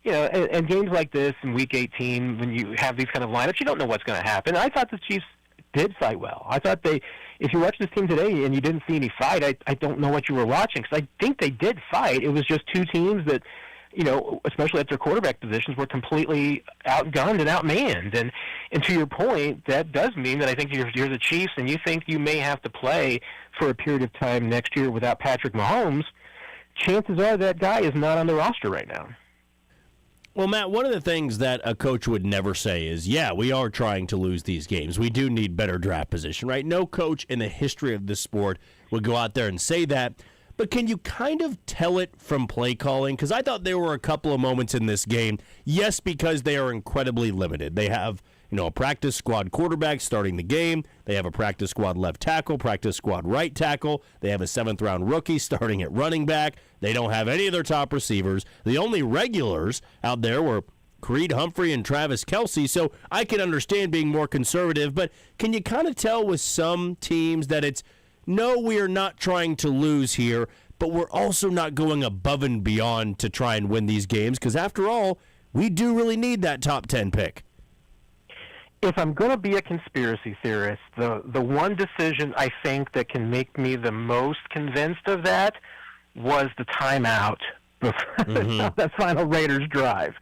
And games like this in Week 18, when you have these kind of lineups, you don't know what's going to happen. I thought the Chiefs did fight well. I thought if you watch this team today and you didn't see any fight, I don't know what you were watching, because I think they did fight. It was just two teams that, especially at their quarterback positions, were completely outgunned and outmanned. And to your point, that does mean that I think you're the Chiefs and you think you may have to play for a period of time next year without Patrick Mahomes. Chances are that guy is not on the roster right now. Well, Matt, one of the things that a coach would never say is, yeah, we are trying to lose these games. We do need better draft position, right? No coach in the history of this sport would go out there and say that. But can you kind of tell it from play calling? Because I thought there were a couple of moments in this game, yes, because they are incredibly limited. They have, a practice squad quarterback starting the game. They have a practice squad left tackle, practice squad right tackle. They have a 7th-round rookie starting at running back. They don't have any of their top receivers. The only regulars out there were Creed Humphrey and Travis Kelce, so I can understand being more conservative, but can you kind of tell with some teams that it's, no, we are not trying to lose here, but we're also not going above and beyond to try and win these games, because after all, we do really need that top 10 pick. If I'm going to be a conspiracy theorist, the one decision I think that can make me the most convinced of that was the timeout before that final Raiders drive.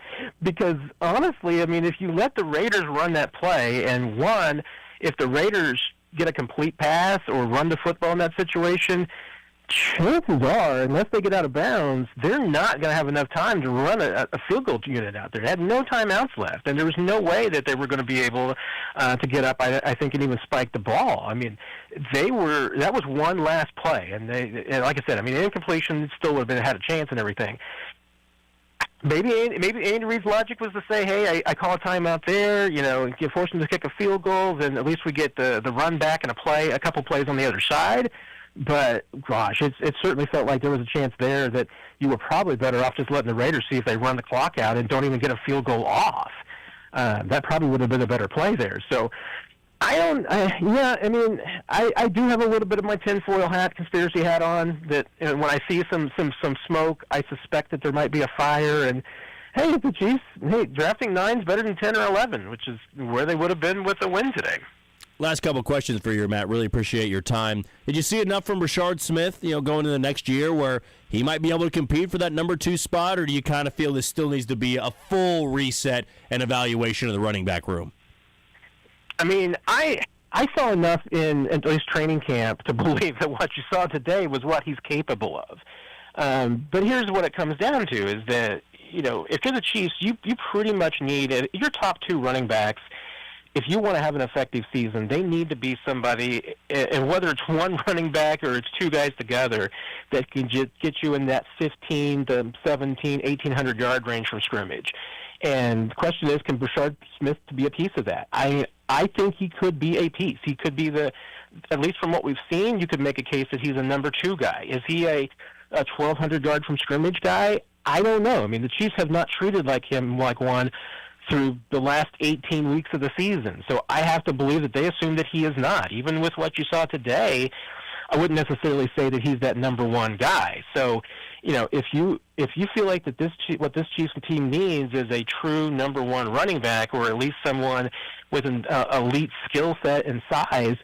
Because honestly, I mean, if you let the Raiders run that play, and one, if the Raiders get a complete pass or run the football in that situation, chances are, unless they get out of bounds, they're not going to have enough time to run a field goal unit out there. They had no timeouts left, and there was no way that they were going to be able to get up, I think, and even spike the ball. I mean, that was one last play, and like I said, I mean, incompletion still would have had a chance and everything. Maybe Andy Reid's logic was to say, hey, I call a timeout there, force them to kick a field goal, then at least we get the run back and a couple plays on the other side. But, gosh, it certainly felt like there was a chance there that you were probably better off just letting the Raiders see if they run the clock out and don't even get a field goal off. That probably would have been a better play there. So, I do have a little bit of my tinfoil hat, conspiracy hat on, that when I see some smoke, I suspect that there might be a fire. And, hey, the Chiefs, drafting 9's better than 10 or 11, which is where they would have been with a win today. Last couple of questions for you, Matt. Really appreciate your time. Did you see enough from Rashard Smith, going into the next year where he might be able to compete for that number 2 spot, or do you kind of feel this still needs to be a full reset and evaluation of the running back room? I mean, I saw enough in at least training camp to believe that what you saw today was what he's capable of. But here's what it comes down to is that, if you're the Chiefs, you pretty much need your top 2 running backs. if you want to have an effective season, they need to be somebody, and whether it's one running back or it's two guys together, that can get you in that 15 to 17, 1,800 yard range from scrimmage. And the question is, can Brashard Smith be a piece of that? I think he could be a piece. He could be at least from what we've seen, you could make a case that he's a number 2 guy. Is he a 1,200 yard from scrimmage guy? I don't know. I mean, the Chiefs have not treated him like one through the last 18 weeks of the season. So I have to believe that they assume that he is not. Even with what you saw today, I wouldn't necessarily say that he's that number 1 guy. So, if you feel like that what this Chiefs team needs is a true number 1 running back, or at least someone with an elite skill set and size,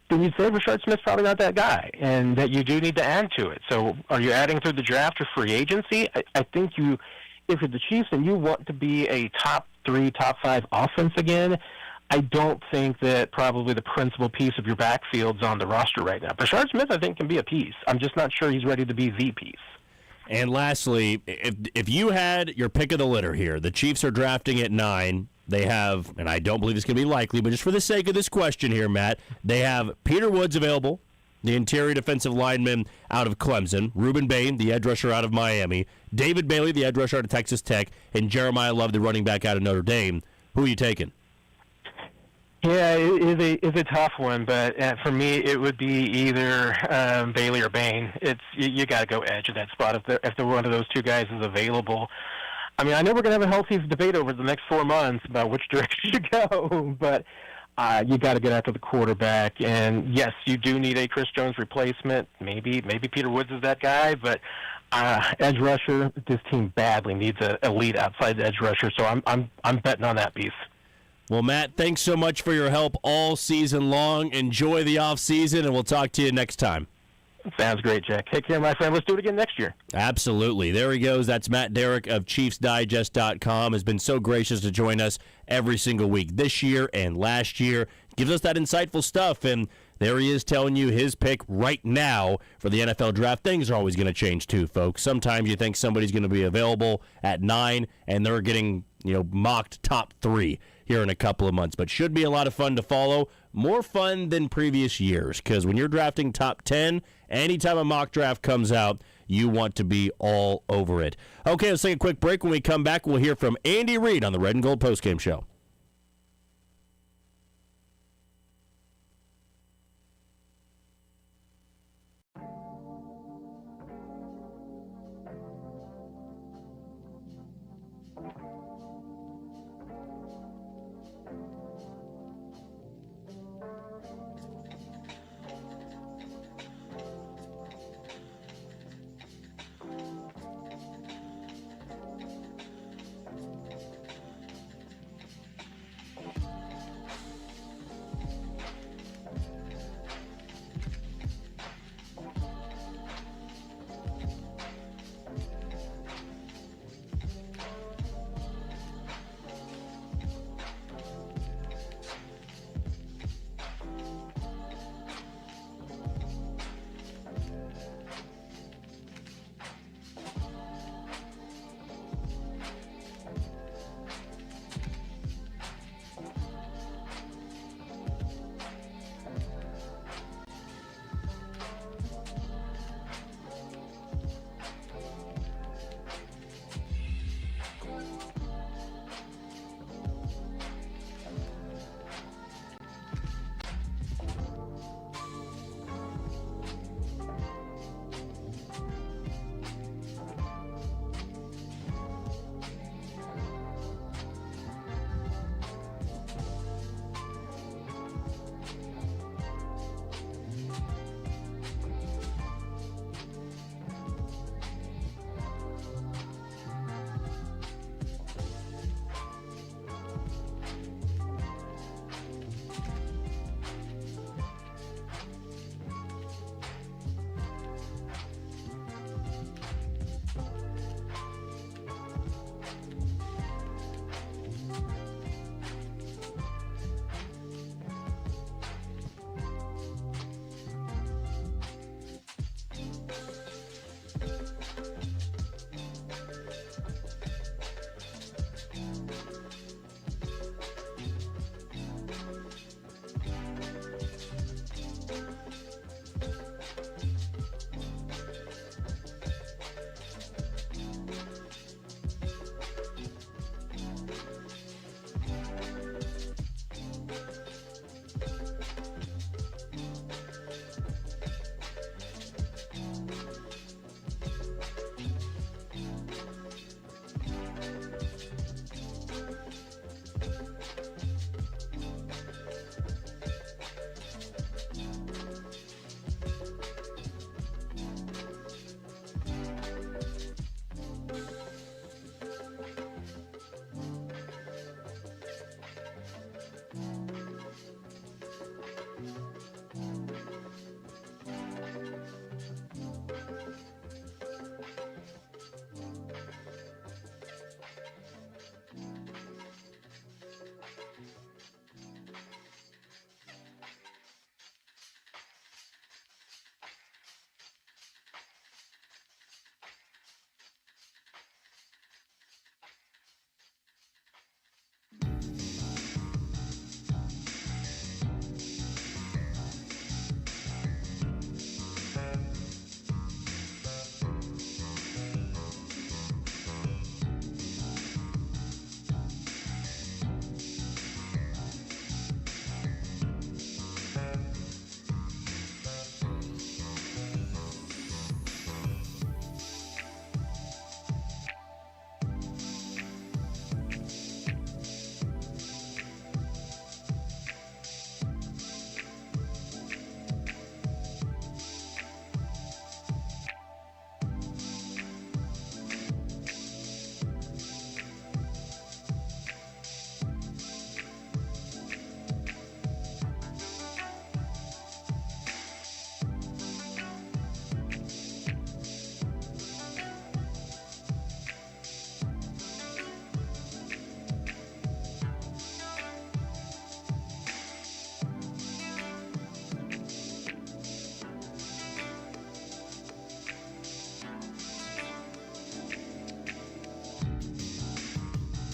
then you'd say Brashard Smith's probably not that guy, and that you do need to add to it. So are you adding through the draft or free agency? I think if you're the Chiefs and you want to be a top 3, top 5 offense again, I don't think that probably the principal piece of your backfield's on the roster right now. Brashard Smith, I think, can be a piece. I'm just not sure he's ready to be the piece. And lastly, if you had your pick of the litter here, the Chiefs are drafting at 9. They have, and I don't believe this can be likely, but just for the sake of this question here, Matt, they have Peter Woods available, the interior defensive lineman out of Clemson, Reuben Bain, the edge rusher out of Miami, David Bailey, the edge rusher out of Texas Tech, and Jeremiah Love, the running back out of Notre Dame. Who are you taking? Yeah, it is a tough one, but for me, it would be either Bailey or Bain. You got to go edge at that spot if one of those two guys is available. I mean, I know we're going to have a healthy debate over the next 4 months about which direction to go, but you got to get after the quarterback. And yes, you do need a Chris Jones replacement. Maybe Peter Woods is that guy, but edge rusher, this team badly needs an elite outside edge rusher. So I'm betting on that piece. Well, Matt, thanks so much for your help all season long. Enjoy the off season, and we'll talk to you next time. Sounds great, Jack. Take care, my friend. Let's do it again next year. Absolutely. There he goes. That's Matt Derrick of ChiefsDigest.com. Has been so gracious to join us every single week this year and last year. Gives us that insightful stuff, and there he is telling you his pick right now for the NFL draft. Things are always going to change too, folks. Sometimes you think somebody's going to be available at 9, and they're getting mocked top 3 here in a couple of months. But should be a lot of fun to follow. More fun than previous years, because when you're drafting top 10, anytime a mock draft comes out, you want to be all over it. Okay, let's take a quick break. When we come back, we'll hear from Andy Reid on the Red and Gold Postgame Show.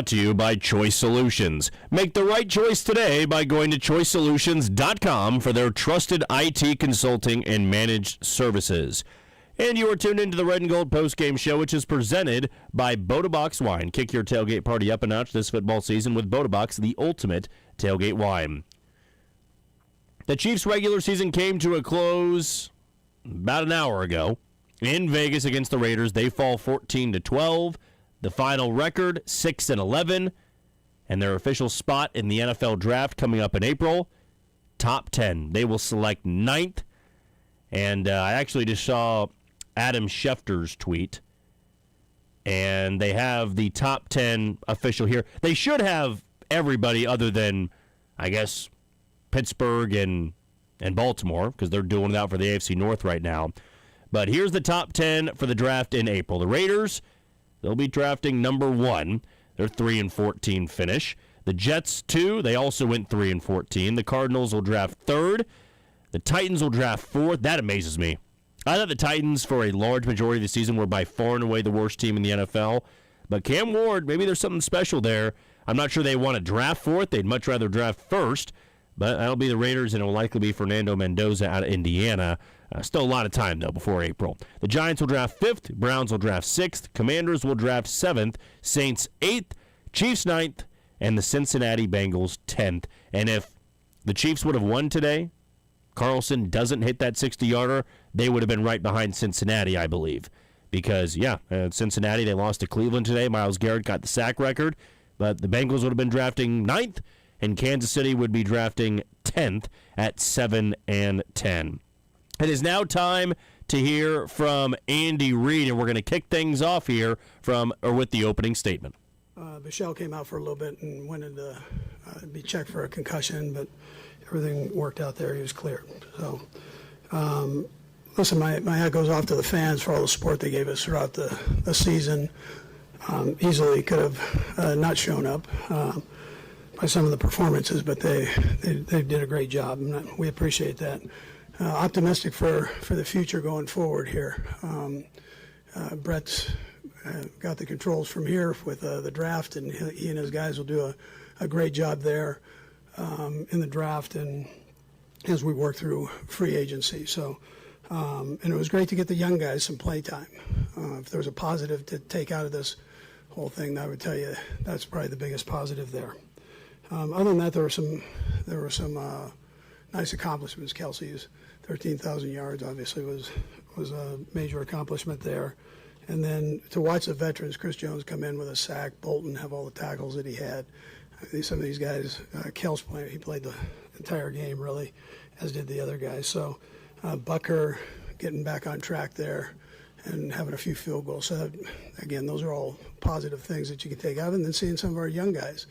brought to you by Choice Solutions. Make the right choice today by going to choicesolutions.com for their trusted IT consulting and managed services. And you are tuned into the Red and Gold Postgame Show, which is presented by Boda Wine. Kick your tailgate party up a notch this football season with Boda, the ultimate tailgate wine. The Chiefs' regular season came to a close about an hour ago in Vegas against the Raiders. They fall 14-12. The final record, 6-11. And their official spot in the NFL draft coming up in April, top 10. They will select 9th. And I actually just saw Adam Schefter's tweet. And they have the top 10 official here. They should have everybody other than, I guess, Pittsburgh and Baltimore, because they're doing it out for the AFC North right now. But here's the top 10 for the draft in April. The Raiders, they'll be drafting number 1. They're 3-14 finish. The Jets, 2. They also went 3-14. The Cardinals will draft 3rd. The Titans will draft 4th. That amazes me. I thought the Titans, for a large majority of the season, were by far and away the worst team in the NFL. But Cam Ward, maybe there's something special there. I'm not sure they want to draft 4th. They'd much rather draft 1st. But that'll be the Raiders, and it will likely be Fernando Mendoza out of Indiana. Still a lot of time, though, before April. The Giants will draft 5th. Browns will draft 6th. Commanders will draft 7th. Saints 8th. Chiefs 9th. And the Cincinnati Bengals 10th. And if the Chiefs would have won today, Carlson doesn't hit that 60-yarder, they would have been right behind Cincinnati, I believe. Because, Cincinnati, they lost to Cleveland today. Myles Garrett got the sack record. But the Bengals would have been drafting 9th. And Kansas City would be drafting 10th at 7-10. It is now time to hear from Andy Reid, and we're going to kick things off here with the opening statement. Michelle came out for a little bit and went into be checked for a concussion, but everything worked out there. He was cleared. So, listen, my hat goes off to the fans for all the support they gave us throughout the season. Easily could have not shown up by some of the performances, but they did a great job, and we appreciate that. Optimistic for the future going forward here. Brett's got the controls from here with the draft, and he and his guys will do a great job there in the draft and as we work through free agency. So, and it was great to get the young guys some play time. If there was a positive to take out of this whole thing, I would tell you that's probably the biggest positive there. Other than that, there were some nice accomplishments. Kelsey's 13,000 yards obviously was a major accomplishment there. And then to watch the veterans, Chris Jones come in with a sack, Bolton have all the tackles that he had. Some of these guys, Kels he played the entire game really, as did the other guys. So Bucker getting back on track there and having a few field goals. So again, those are all positive things that you can take out. And then seeing some of our young guys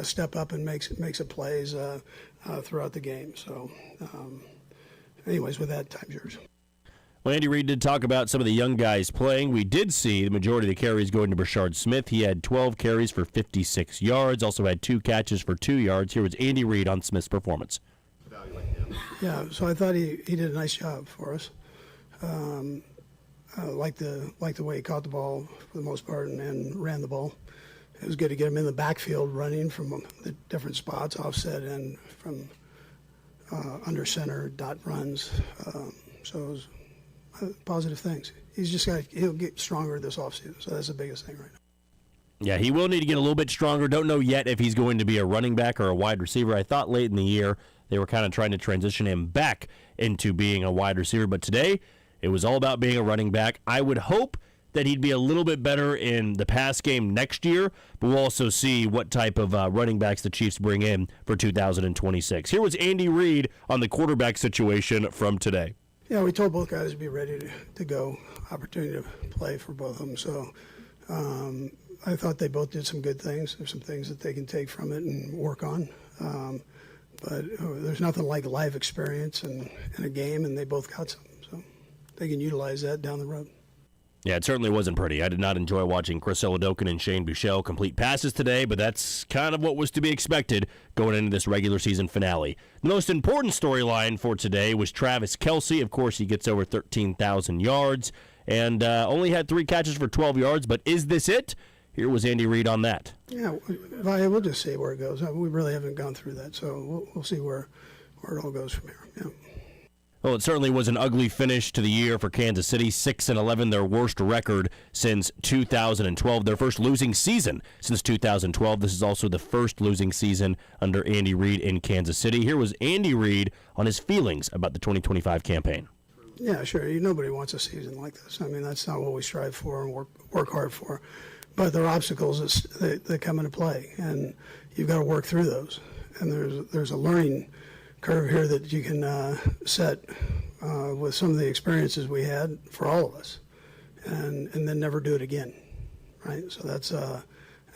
step up and make some plays throughout the game. So anyways, with that, time's yours. Well, Andy Reid did talk about some of the young guys playing. We did see the majority of the carries going to Brashard Smith. He had 12 carries for 56 yards, also had 2 catches for 2 yards. Here was Andy Reid on Smith's performance. Yeah, so I thought he did a nice job for us. I liked the way he caught the ball for the most part and ran the ball. It was good to get him in the backfield running from the different spots, offset and from under center, dot runs. So it was positive things. He'll get stronger this offseason, so that's the biggest thing right now. Yeah, he will need to get a little bit stronger. Don't know yet if he's going to be a running back or a wide receiver. I thought late in the year they were kind of trying to transition him back into being a wide receiver, but today it was all about being a running back. I would hope that he'd be a little bit better in the pass game next year, but we'll also see what type of running backs the Chiefs bring in for 2026. Here was Andy Reid on the quarterback situation from today. Yeah, we told both guys to be ready to go, opportunity to play for both of them. So I thought they both did some good things. There's some things that they can take from it and work on. But there's nothing like live experience in a game, and they both got some. So they can utilize that down the road. Yeah, it certainly wasn't pretty. I did not enjoy watching Chris Oladokun and Shane Buechele complete passes today, but that's kind of what was to be expected going into this regular season finale. The most important storyline for today was Travis Kelce. Of course, he gets over 13,000 yards and only had 3 catches for 12 yards, but is this it? Here was Andy Reid on that. Yeah, we'll just see where it goes. We really haven't gone through that, so we'll see where it all goes from here. Yeah. Well, it certainly was an ugly finish to the year for Kansas City. 6-11, their worst record since 2012. Their first losing season since 2012. This is also the first losing season under Andy Reid in Kansas City. Here was Andy Reid on his feelings about the 2025 campaign. Yeah, sure. Nobody wants a season like this. I mean, that's not what we strive for and work hard for. But there are obstacles that come into play, and you've got to work through those. And there's a learning curve here that you can set with some of the experiences we had for all of us, and then never do it again, right? So that's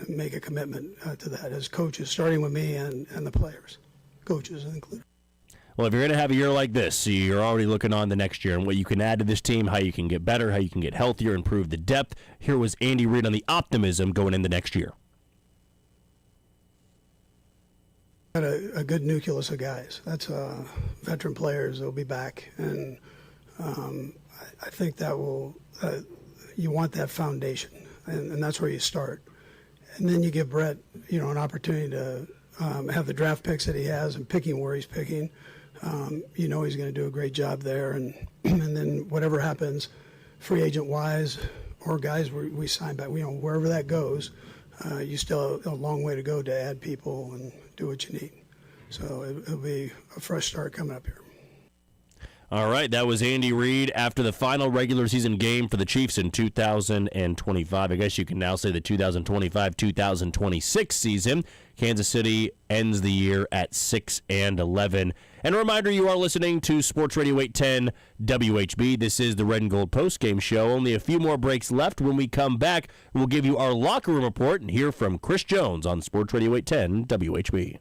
make a commitment to that as coaches, starting with me and the players, coaches included. Well, if you're going to have a year like this, you're already looking on the next year and what you can add to this team, how you can get better, how you can get healthier, improve the depth. Here was Andy Reid on the optimism going into next year. Got a good nucleus of guys. That's veteran players. They'll be back, and I think that will. You want that foundation, and that's where you start. And then you give Brett, an opportunity to have the draft picks that he has and picking where he's picking. He's going to do a great job there, and then whatever happens, free agent wise, or guys we sign back, wherever that goes, you still have a long way to go to add people and do what you need. So it'll be a fresh start coming up here. All right, that was Andy Reid after the final regular season game for the Chiefs in 2025. I guess you can now say the 2025-2026 season. Kansas City ends the year at 6-11. And a reminder, you are listening to Sports Radio 810 WHB. This is the Red and Gold Postgame Show. Only a few more breaks left. When we come back, we'll give you our locker room report and hear from Chris Jones on Sports Radio 810 WHB.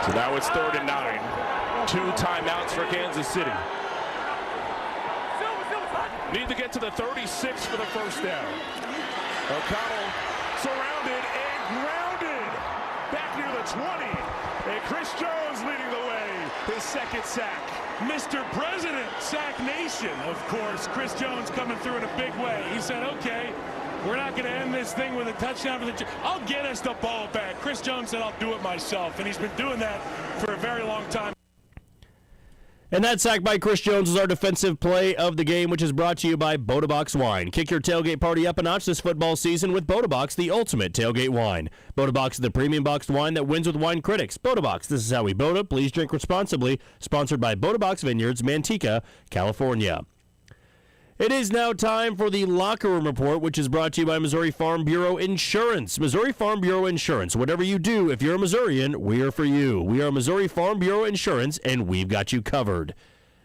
So now it's 3rd and 9. 2 timeouts for Kansas City. Need to get to the 36 for the first down. O'Connell surrounded and grounded. Back near the 20. And Chris Jones leading the way. His second sack. Mr. President, Sack Nation, of course. Chris Jones coming through in a big way. He said, okay, we're not going to end this thing with a touchdown for the I'll get us the ball back. Chris Jones said, I'll do it myself. And he's been doing that for a very long time. And that sack by Chris Jones is our defensive play of the game, which is brought to you by Bodabox Wine. Kick your tailgate party up a notch this football season with Bodabox, the ultimate tailgate wine. Bodabox is the premium boxed wine that wins with wine critics. Bodabox, this is how we Boda. Please drink responsibly. Sponsored by Bodabox Vineyards, Manteca, California. It is now time for the Locker Room Report, which is brought to you by Missouri Farm Bureau Insurance. Missouri Farm Bureau Insurance. Whatever you do, if you're a Missourian, we are for you. We are Missouri Farm Bureau Insurance, and we've got you covered.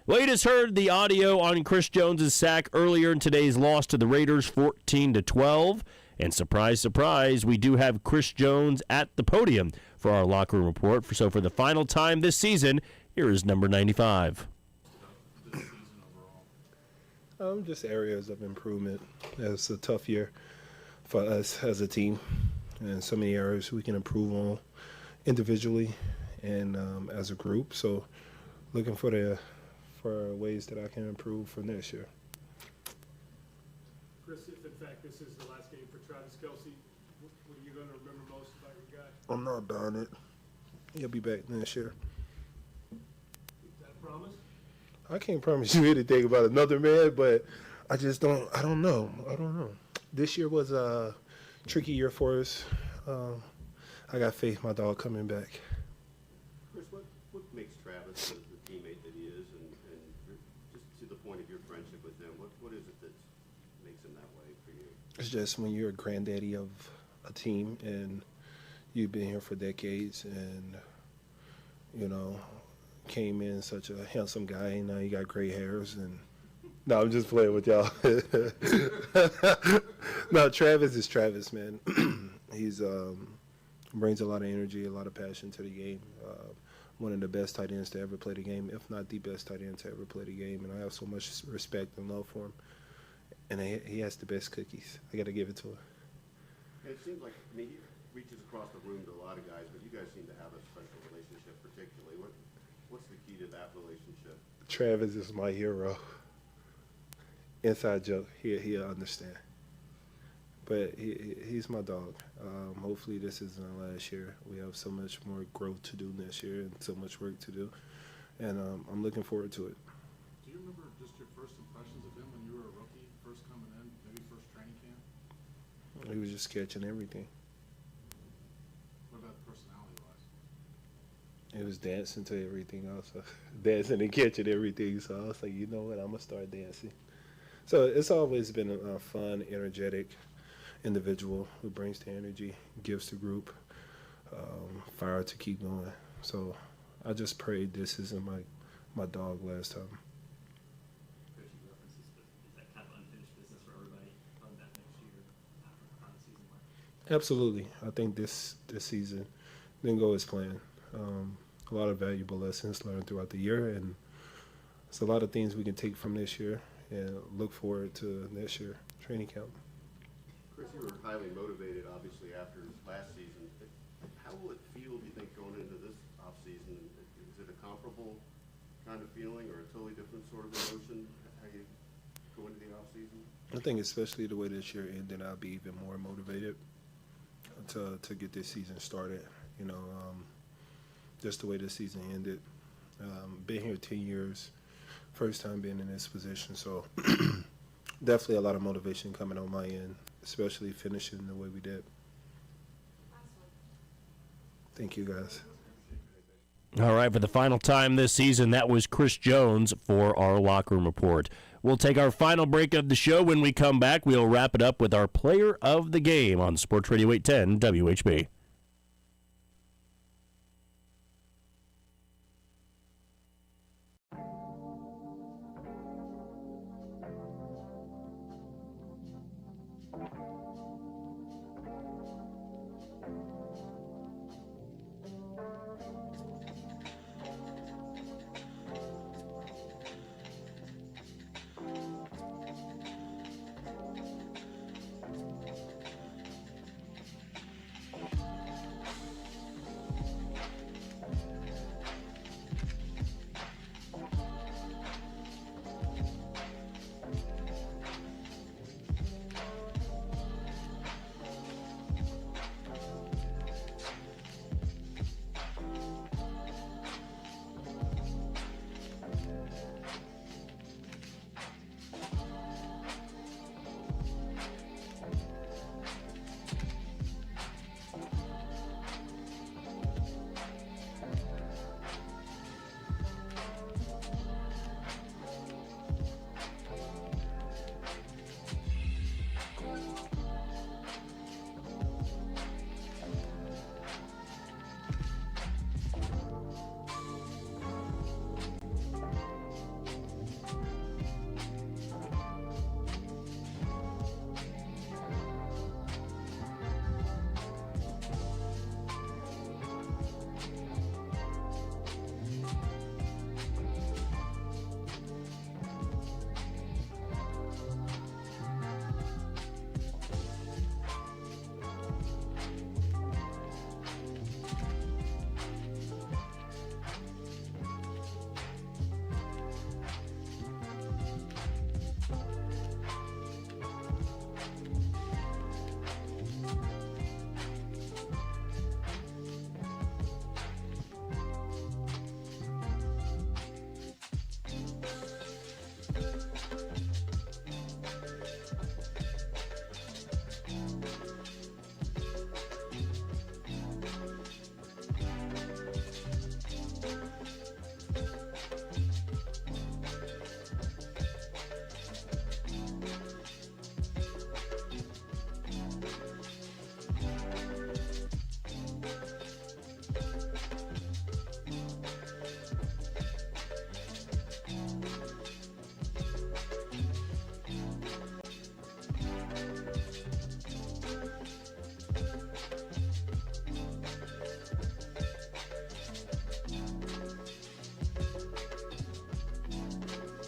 Well, you just heard the audio on Chris Jones' sack earlier in today's loss to the Raiders, 14-12. And surprise, surprise, we do have Chris Jones at the podium for our Locker Room Report. So for the final time this season, here is number 95. Just areas of improvement. It's a tough year for us as a team, and so many areas we can improve on individually and as a group. So, looking for ways that I can improve for next year. Chris, if in fact this is the last game for Travis Kelce, what are you going to remember most about your guy? I'm not buying it. He'll be back next year. Is that a promise? I can't promise you anything about another man, but I don't know. This year was a tricky year for us. I got faith my dog coming back. Chris, what makes Travis the teammate that he is, and just to the point of your friendship with him, what is it that makes him that way for you? It's just when you're a granddaddy of a team and you've been here for decades and, came in such a handsome guy, and now you got gray hairs. And no, I'm just playing with y'all. No, Travis is Travis, man. He's brings a lot of energy, a lot of passion to the game. One of the best tight ends to ever play the game, if not the best tight end to ever play the game. And I have so much respect and love for him. And he has the best cookies. I got to give it to him. It seems like, he reaches across the room to a lot of guys, but you guys seem to have a special relationship particularly. What's the key to that relationship? Travis is my hero. Inside joke, he'll understand. But he's my dog. Hopefully this isn't our last year. We have so much more growth to do next year and so much work to do. And I'm looking forward to it. Do you remember just your first impressions of him when you were a rookie, first coming in, maybe first training camp? He was just catching everything. What about personality-wise? He was dancing to everything also. Dancing and catching everything. So I was like, you know what, I'm going to start dancing. So it's always been a fun, energetic individual who brings the energy, gives the group fire to keep going. So I just prayed this isn't my dog last time. Coach, you referenced this, but is that kind of unfinished business for everybody on that next year how the season went? Absolutely. I think this season didn't go as planned. A lot of valuable lessons learned throughout the year, and it's a lot of things we can take from this year and look forward to next year training camp. Chris, you were highly motivated, obviously, after last season. How will it feel, do you think, going into this offseason? Is it a comparable kind of feeling or a totally different sort of emotion, how you go into the offseason? I think especially the way this year ended, I'll be even more motivated to get this season started. Just the way this season ended. Been here 10 years, first time being in this position, so definitely a lot of motivation coming on my end, especially finishing the way we did. Thank you, guys. All right, for the final time this season, that was Chris Jones for our Locker Room Report. We'll take our final break of the show. When we come back, we'll wrap it up with our Player of the Game on Sports Radio 810 WHB.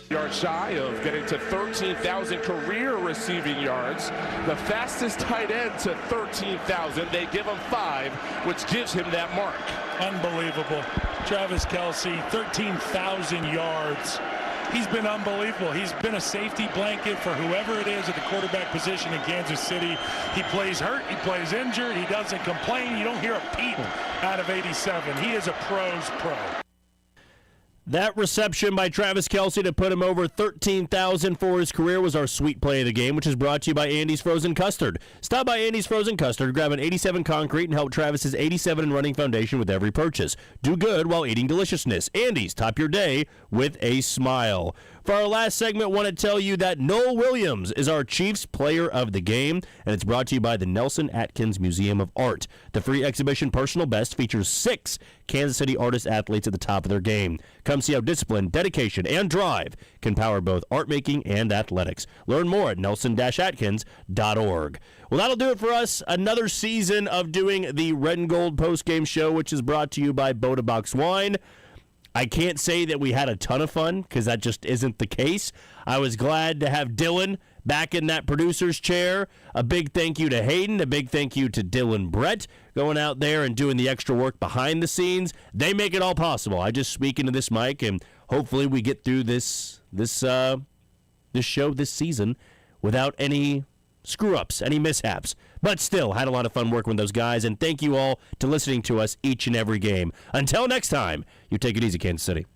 Yards shy of getting to 13,000 career receiving yards. The fastest tight end to 13,000. They give him 5, which gives him that mark. Unbelievable. Travis Kelce, 13,000 yards. He's been unbelievable. He's been a safety blanket for whoever it is at the quarterback position in Kansas City. He plays hurt. He plays injured. He doesn't complain. You don't hear a peep out of 87. He is a pro's pro. That reception by Travis Kelce to put him over 13,000 for his career was our sweet play of the game, which is brought to you by Andy's Frozen Custard. Stop by Andy's Frozen Custard, grab an 87 Concrete, and help Travis's 87 and running foundation with every purchase. Do good while eating deliciousness. Andy's, top your day with a smile. For our last segment, I want to tell you that Noel Williams is our Chiefs Player of the Game, and it's brought to you by the Nelson Atkins Museum of Art. The free exhibition Personal Best features 6 Kansas City artist-athletes at the top of their game. Come see how discipline, dedication, and drive can power both art making and athletics. Learn more at nelson-atkins.org. Well, that'll do it for us. Another season of doing the Red and Gold postgame show, which is brought to you by Boda Box Wine. I can't say that we had a ton of fun because that just isn't the case. I was glad to have Dylan back in that producer's chair. A big thank you to Hayden. A big thank you to Dylan Brett going out there and doing the extra work behind the scenes. They make it all possible. I just speak into this mic, and hopefully we get through this show this season without any screw-ups, any mishaps. But still, had a lot of fun working with those guys, and thank you all to listening to us each and every game. Until next time, you take it easy, Kansas City.